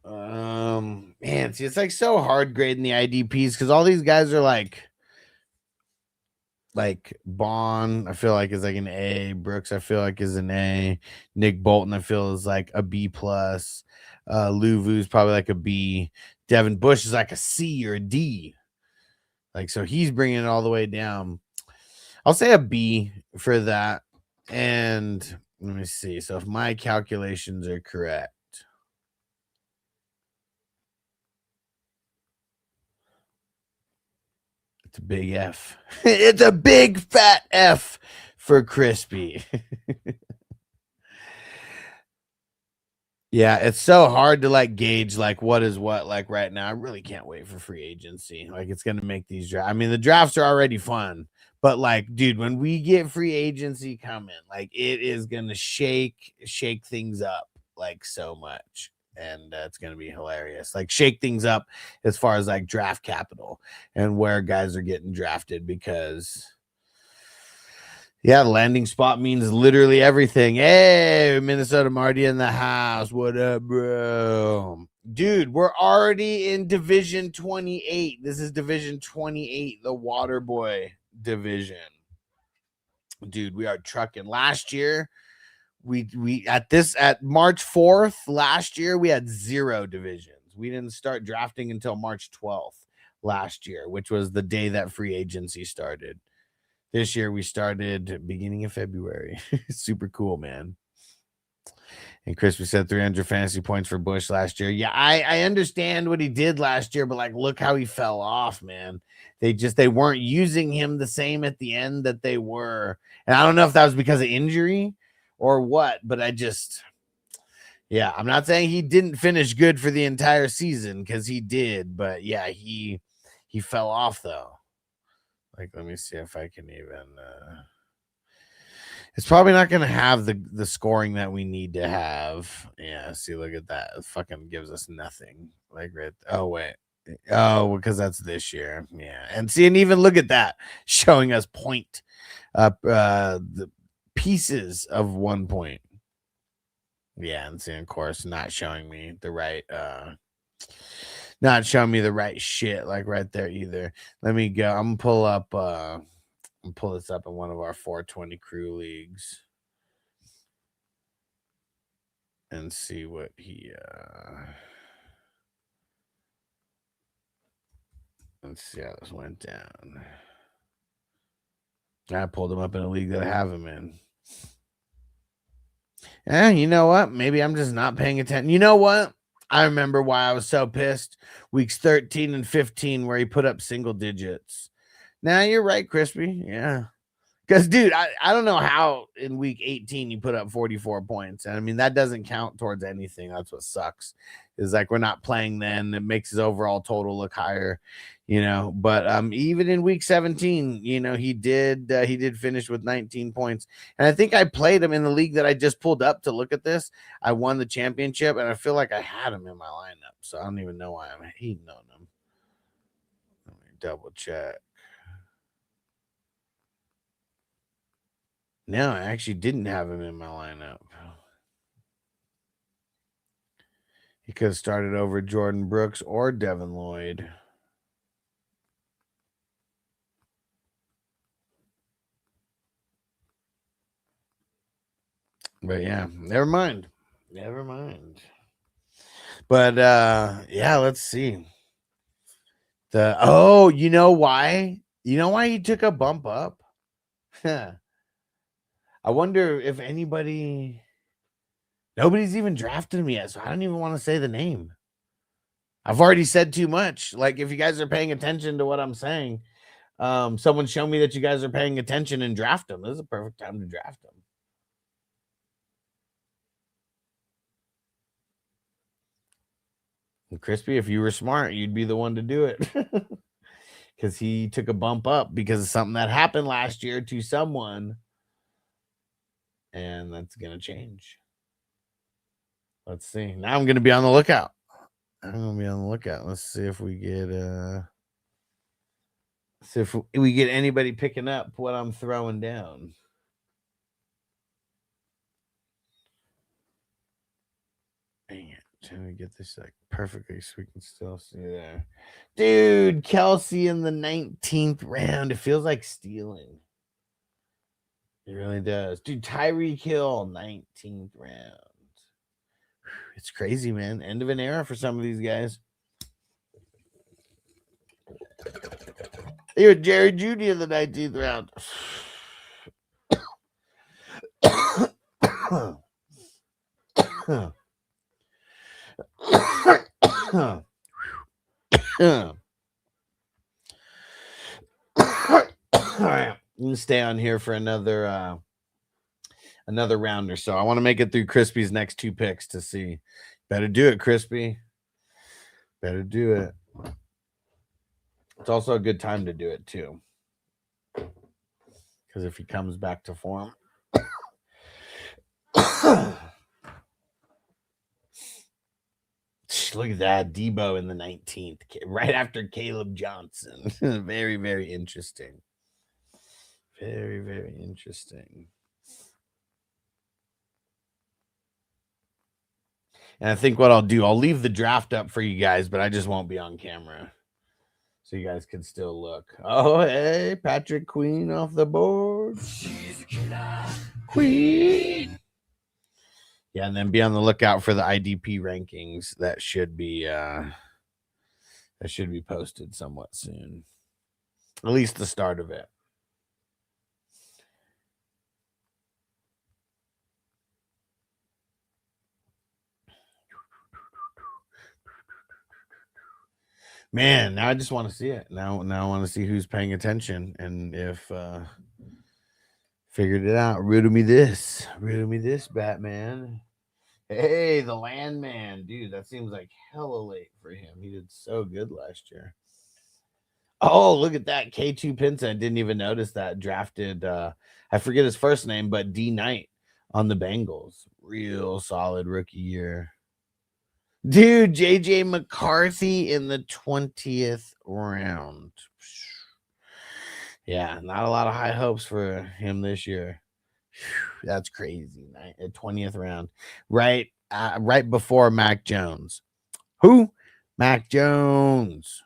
Man, see, it's like so hard grading the IDPs because all these guys are like Bond, I feel like is like an A. Brooks, I feel like is an A. Nick Bolton, I feel is like a B plus. Luvu's probably like a B. Devin Bush is like a C or a D. Like, so he's bringing it all the way down. I'll say a B for that. And let me see. So if my calculations are correct, it's a big F. It's a big fat F for Crispy. Yeah, it's so hard to like gauge like what is what like right now. I really can't wait for free agency. Like it's gonna make these drafts. I mean, the drafts are already fun, but like, dude, when we get free agency coming, like it is gonna shake things up like so much. And it's going to be hilarious. Like shake things up as far as like draft capital and where guys are getting drafted because yeah, the landing spot means literally everything. Hey, Minnesota Marty in the house. What up, bro? Dude, we're already in Division 28. This is Division 28, the Waterboy division. Dude, we are trucking. Last year, we at March 4th last year we had 0 divisions. We didn't start drafting until March 12th last year, which was the day that free agency started. This year we started beginning of February. Super cool, man. And Chris, we said 300 fantasy points for Bush last year. Yeah, I understand what he did last year, but like look how he fell off, man. They weren't using him the same at the end that they were. And I don't know if that was because of injury or what, but yeah, I'm not saying he didn't finish good for the entire season because he did, but yeah, he fell off though. Like, let me see if I can even. It's probably not going to have the scoring that we need to have. Yeah, see, look at that. It fucking gives us nothing. Like, right. Oh wait. Oh, because that's this year. Yeah, and see, and even look at that, showing us point, the pieces of 1 point. Yeah, and see, of course, not showing me the right Not showing me the right shit, like right there either. Let me go. I'm gonna pull up. Pull this up in one of our 420 crew leagues and see what he. Let's see how this went down. I pulled him up in a league that I have him in. You know what? Maybe I'm just not paying attention. You know what? I remember why I was so pissed. Weeks 13 and 15, where he put up single digits. Now you're right, Crispy. Yeah. Because, dude, I don't know how in week 18 you put up 44 points. And I mean, that doesn't count towards anything. That's what sucks. Is like we're not playing then. It makes his overall total look higher, you know. But even in week 17, you know, he did finish with 19 points. And I think I played him in the league that I just pulled up to look at this. I won the championship, and I feel like I had him in my lineup. So I don't even know why I'm hating on him. Let me double check. No, I actually didn't have him in my lineup. He could have started over Jordan Brooks or Devin Lloyd. But yeah, never mind. Never mind. But yeah, let's see. You know why? You know why he took a bump up? I wonder if nobody's even drafted him yet, so I don't even want to say the name. I've already said too much. Like, if you guys are paying attention to what I'm saying, someone show me that you guys are paying attention and draft him. This is a perfect time to draft him. And Crispy, if you were smart, you'd be the one to do it. Because he took a bump up because of something that happened last year to someone. And that's going to change. Let's see. Now I'm going to be on the lookout. Let's see if we get anybody picking up what I'm throwing down. Dang it. Trying to get this like perfectly so we can still see there. Dude, Kelsey in the 19th round. It feels like stealing. It really does. Dude, Tyreek Hill, 19th round. It's crazy, man. End of an era for some of these guys. You're Jerry Judy in the 19th round. All right, I'm gonna stay on here for another round or so. I want to make it through Crispy's next two picks to see. Better do it, Crispy. Better do it. It's also a good time to do it too, because if he comes back to form. Look at that. Debo in the 19th, right after Caleb Johnson. Very, very interesting. Very, very interesting. And I think what I'll do, I'll leave the draft up for you guys, but I just won't be on camera. So you guys can still look. Oh, hey, Patrick Queen off the board. She's a killer queen. Yeah, and then be on the lookout for the IDP rankings. That should be posted somewhat soon. At least the start of it. Man, now I just want to see it. Now I want to see who's paying attention and if figured it out. Riddle me this, Batman. Hey, the Landman, dude. That seems like hella late for him. He did so good last year. Oh, look at that. K2 Pinson. I didn't even notice that. Drafted, I forget his first name, but D Knight on the Bengals. Real solid rookie year. Dude, JJ McCarthy in the 20th round. Yeah, not a lot of high hopes for him this year. That's crazy. 20th round. Right before Mac Jones. Who? Mac Jones.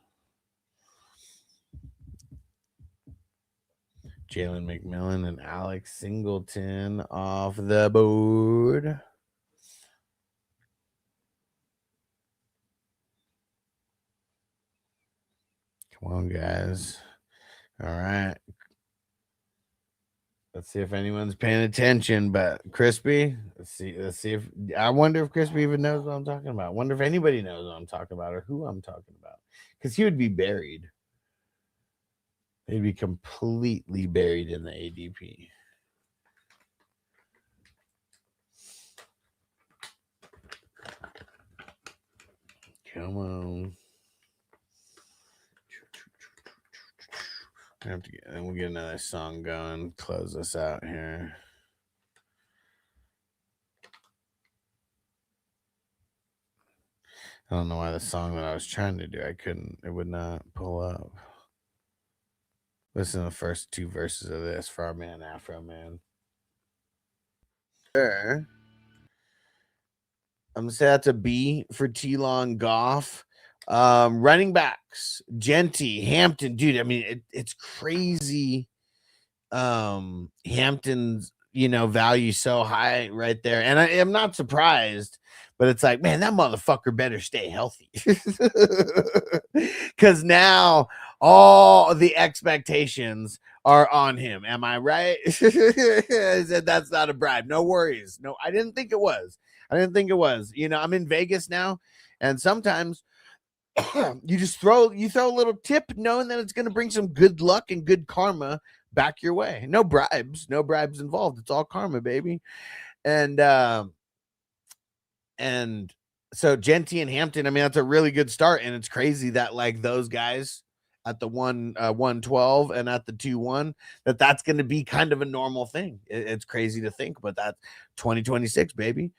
Jalen McMillan and Alex Singleton off the board. Come on, guys. All right. Let's see if anyone's paying attention. But Crispy, let's see if I wonder if Crispy even knows what I'm talking about. I wonder if anybody knows what I'm talking about or who I'm talking about. Because he would be buried. They'd be completely buried in the ADP. Come on. I have to get, and we'll get another song going. Close us out here. I don't know why the song that I was trying to do, it would not pull up. Listen to the first two verses of this for our man Afro Man. Sure. I'm gonna say that's a B for T-Long Goff. Running backs, Genty, Hampton, dude. I mean, it's crazy. Hampton's, value so high right there, and I am not surprised. But it's like, man, that motherfucker better stay healthy, because now all the expectations are on him. Am I right? I said that's not a bribe. No worries. No, I didn't think it was. I'm in Vegas now, and sometimes you throw a little tip knowing that it's going to bring some good luck and good karma back your way. No bribes involved. It's all karma, baby. And so Genty and Hampton, I mean, that's a really good start. And it's crazy that like those guys at the 112 and at the 2-1, that's going to be kind of a normal thing. It's crazy to think, but that's 2026, baby.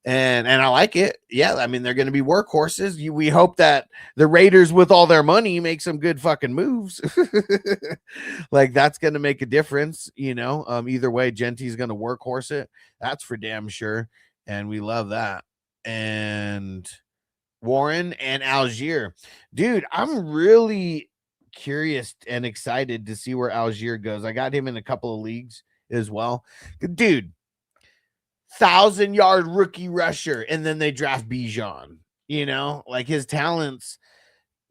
And I like it. Yeah, I mean, they're going to be workhorses. We hope that the Raiders, with all their money, make some good fucking moves. Like, that's going to make a difference, Either way, Genty's going to workhorse it. That's for damn sure. And we love that. And Warren and Algier. Dude, I'm really curious and excited to see where Algier goes. I got him in a couple of leagues as well. Dude, 1,000-yard rookie rusher, and then they draft Bijan. Like his talents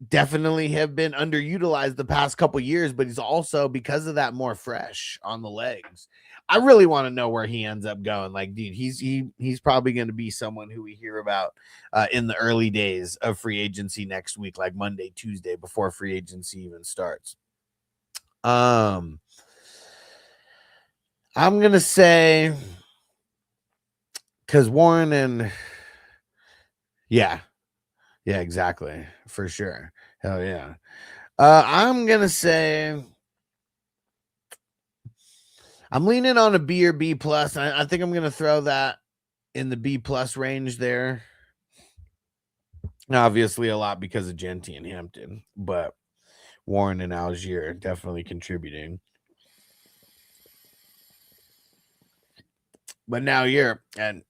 definitely have been underutilized the past couple years, but he's also, because of that, more fresh on the legs. I really want to know where he ends up going. Like, dude, he's probably going to be someone who we hear about in the early days of free agency next week, like Monday, Tuesday, before free agency even starts. I'm gonna say, because Warren and yeah, exactly, for sure. Hell yeah. I'm gonna say I'm leaning on a B or B plus. I think I'm gonna throw that in the B plus range there. Obviously, a lot because of Genty and Hampton, but Warren and Algier definitely contributing. But now you're, and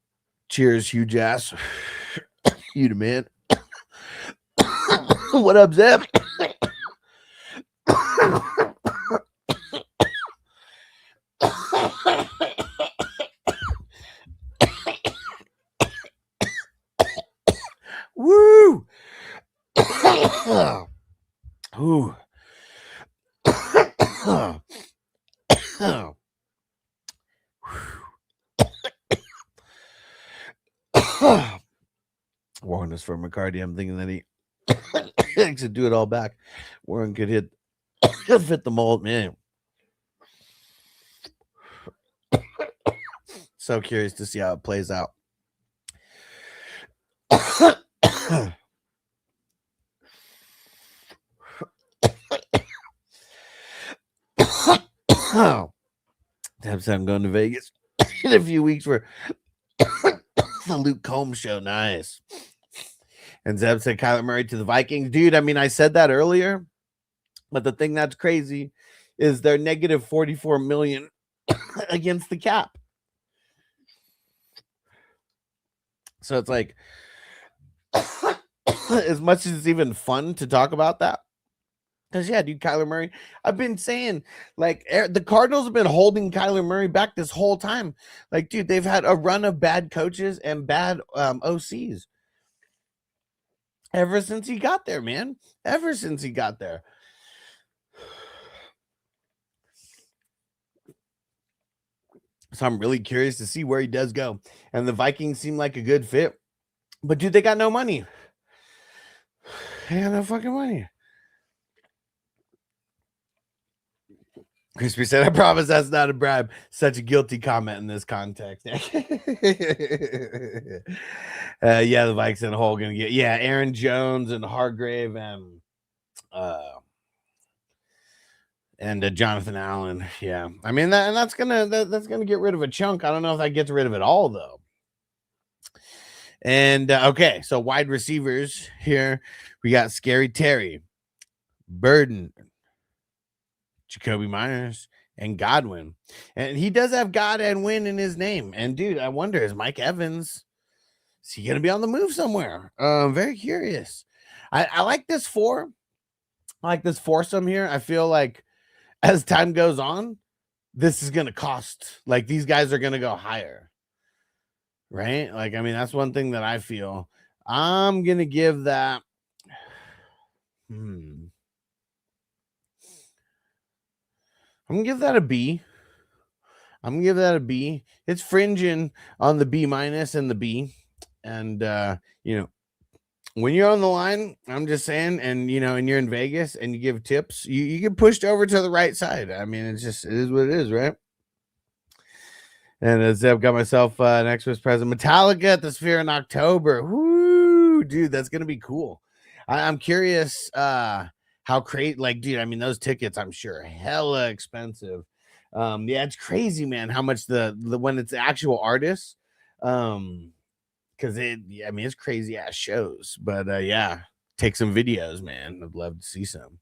cheers, huge ass. You the man. What up, Zeb? Woo! Ooh. Warren is from McCarty. I'm thinking that he likes to do it all back. Warren could fit the mold, man. So curious to see how it plays out. Damn, I'm going to Vegas in a few weeks for the Luke Combs show. Nice. And Zeb said Kyler Murray to the Vikings. Dude, I mean, I said that earlier, but the thing that's crazy is they're negative 44 million against the cap. So it's like as much as it's even fun to talk about that. Because, yeah, dude, Kyler Murray, I've been saying, like, the Cardinals have been holding Kyler Murray back this whole time. Like, dude, they've had a run of bad coaches and bad OCs ever since he got there, man. Ever since he got there. So I'm really curious to see where he does go. And the Vikings seem like a good fit. But, dude, they got no money. They got no fucking money. Crispy said, I promise that's not a bribe. Such a guilty comment in this context. Yeah, the Vikes and Hole gonna get Aaron Jones and Hargrave and Jonathan Allen. Yeah. I mean that's gonna get rid of a chunk. I don't know if that gets rid of it all though. And okay, so wide receivers here. We got Scary Terry, Burden, Jacoby Myers, and Godwin. And he does have God and Win in his name. And dude, I wonder, is Mike Evans, is he gonna be on the move somewhere? Very curious. I like this four. I like this foursome here. I feel like as time goes on, this is gonna cost. Like these guys are gonna go higher. Right? Like, I mean, that's one thing that I feel. I'm gonna give that. I'm gonna give that a B. I'm gonna give that a B. It's fringing on the B minus and the B. And when you're on the line, I'm just saying, and and you're in Vegas and you give tips, you get pushed over to the right side. I mean, it is what it is, right? And as I've got myself an Xmas present, Metallica at the Sphere in October. Woo, dude, that's gonna be cool. I'm curious how dude, I mean, those tickets, I'm sure, hella expensive. It's crazy, man, how much the when it's actual artists, because it's crazy ass shows. But take some videos, man. I'd love to see some.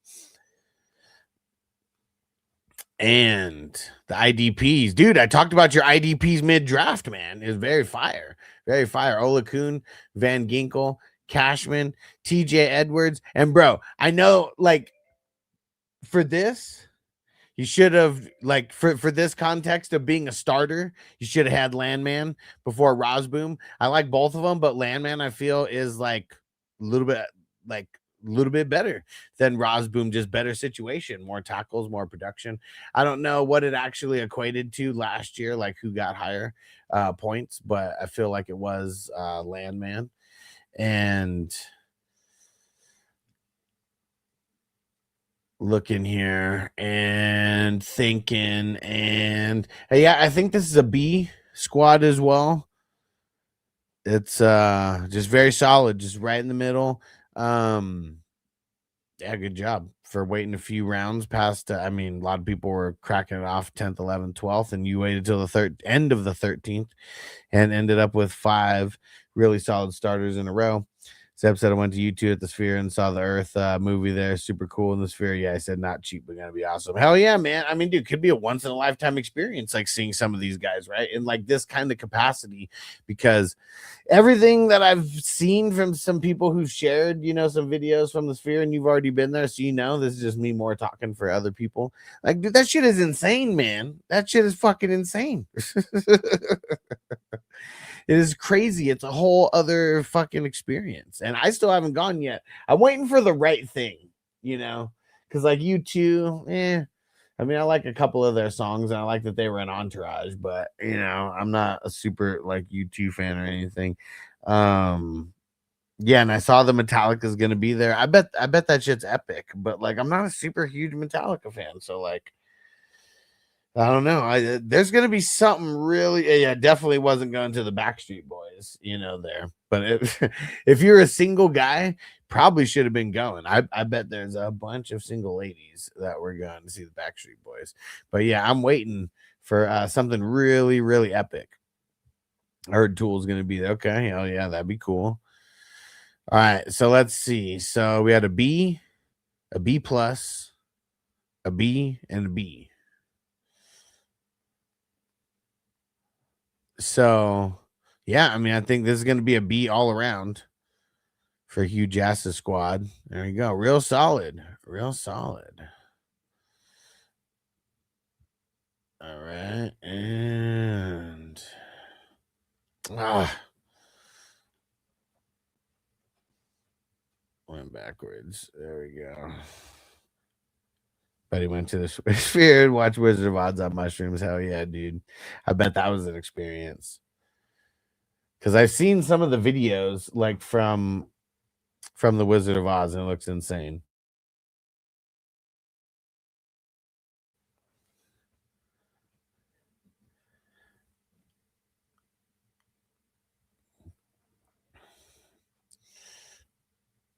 And the IDPs, dude, I talked about your IDPs mid-draft, man. Is very fire. Very fire. Ola Kuhn, Van Ginkel, Cashman, TJ Edwards. And bro, I know, like, for this, you should have, like, for this context of being a starter, you should have had Landman before Rosboom. I like both of them, but Landman, I feel, is like a little bit better than Rosboom, just better situation, more tackles, more production. I don't know what it actually equated to last year, like who got higher points, but I feel like it was Landman. And looking here and thinking, and I think this is a B squad as well. It's just very solid, just right in the middle. Good job for waiting a few rounds past. A lot of people were cracking it off 10th, 11th, 12th, and you waited till the end of the 13th and ended up with 5 really solid starters in a row. Zeb said I went to U2 at the Sphere and saw the Earth movie there. Super cool in the Sphere. Yeah, I said not cheap, but gonna be awesome. Hell yeah, man. I mean, dude, could be a once in a lifetime experience, like seeing some of these guys, right? In like this kind of capacity, because everything that I've seen from some people who've shared, some videos from the Sphere, and you've already been there, so this is just me more talking for other people. Like, dude, that shit is insane, man. That shit is fucking insane. It is crazy. It's a whole other fucking experience. And I still haven't gone yet. I'm waiting for the right thing, because like U2, I like a couple of their songs and I like that they were an Entourage, but I'm not a super like U2 fan or anything. And I saw the Metallica is gonna be there. I bet that shit's epic, but like I'm not a super huge Metallica fan, so like I don't know. There's going to be something really, definitely wasn't going to the Backstreet Boys, there. But if you're a single guy, probably should have been going. I bet there's a bunch of single ladies that were going to see the Backstreet Boys. But I'm waiting for something really, really epic. I heard Tool's going to be there. Okay. Hell yeah, that'd be cool. All right. So let's see. So we had a B plus, a B, and a B. So, I think this is going to be a B all around for Hugh Jass's squad. There you go. Real solid. Real solid. All right. And went backwards. There we go. But he went to the sphere and watched Wizard of Oz on mushrooms. Hell yeah, dude. I bet that was an experience. Because I've seen some of the videos like from the Wizard of Oz, and it looks insane.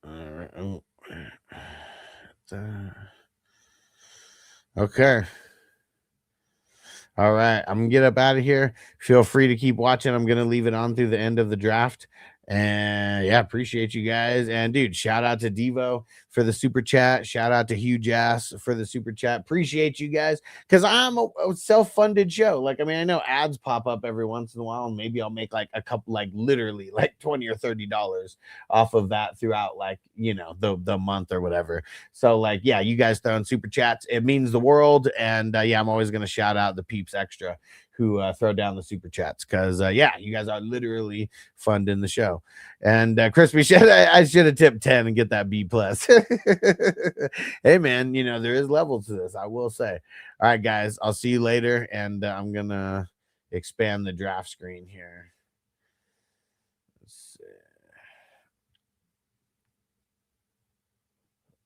All right. Oh. Okay. All right. I'm going to get up out of here. Feel free to keep watching. I'm going to leave it on through the end of the draft. And yeah, appreciate you guys. And dude, shout out to Devo for the super chat. Shout out to Hugh Jass for the super chat. Appreciate you guys, because I'm a self-funded show. Like, I mean, I know ads pop up every once in a while, and maybe I'll make like a couple, like literally like $20 or $30 off of that throughout, like, you know, the month or whatever. So like, yeah, you guys throwing super chats, it means the world. And yeah, I'm always gonna shout out the peeps extra who throw down the super chats, because yeah, you guys are literally funding the show. And Crispy said I should have tipped 10 and get that B plus. Hey man, you know, there is levels to this, I will say. All right guys, I'll see you later, and I'm gonna expand the draft screen here. Let's see.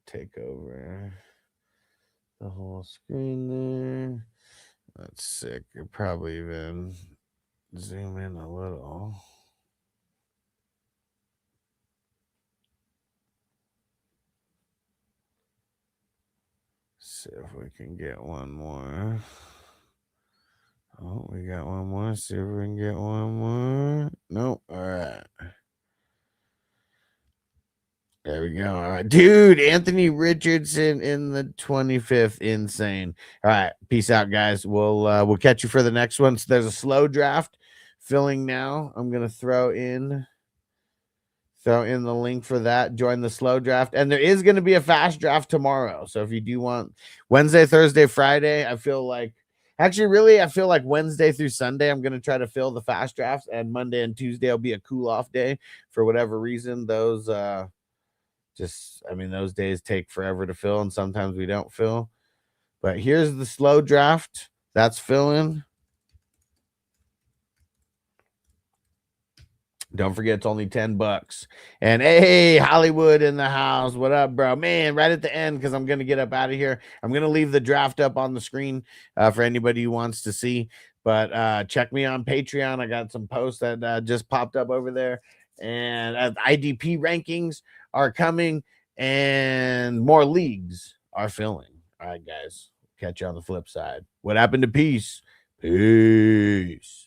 Take over the whole screen there. That's sick. You'll probably even zoom in a little. See if we can get one more. Oh, we got one more. See if we can get one more. Nope. All right. There we go. All right. Dude, Anthony Richardson in the 25th. Insane. All right. Peace out, guys. We'll catch you for the next one. So there's a slow draft filling now. I'm gonna throw in the link for that. Join the slow draft. And there is going to be a fast draft tomorrow. So if you do want Wednesday, Thursday, Friday, I feel like Wednesday through Sunday, I'm going to try to fill the fast drafts, and Monday and Tuesday will be a cool off day for whatever reason. Those, those days take forever to fill, and sometimes we don't fill. But here's the slow draft that's filling. Don't forget, it's only $10. And hey, Hollywood in the house. What up, bro? Man, right at the end, because I'm going to get up out of here. I'm going to leave the draft up on the screen for anybody who wants to see. But check me on Patreon. I got some posts that just popped up over there. And IDP rankings are coming, and more leagues are filling. All right, guys. Catch you on the flip side. What happened to peace? Peace.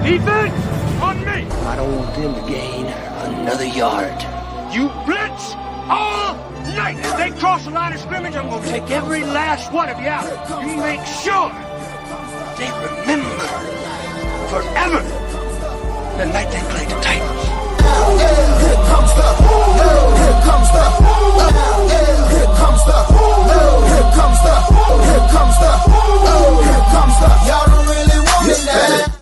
Defense on me. I don't want them to gain another yard. You blitz all night. If they cross the line of scrimmage, I'm gonna take every last one of you out. You make sure they remember forever the night they played the Titans. Here comes the, here comes the, here comes the, here comes the, here comes the, here comes the. Y'all don't really want me now.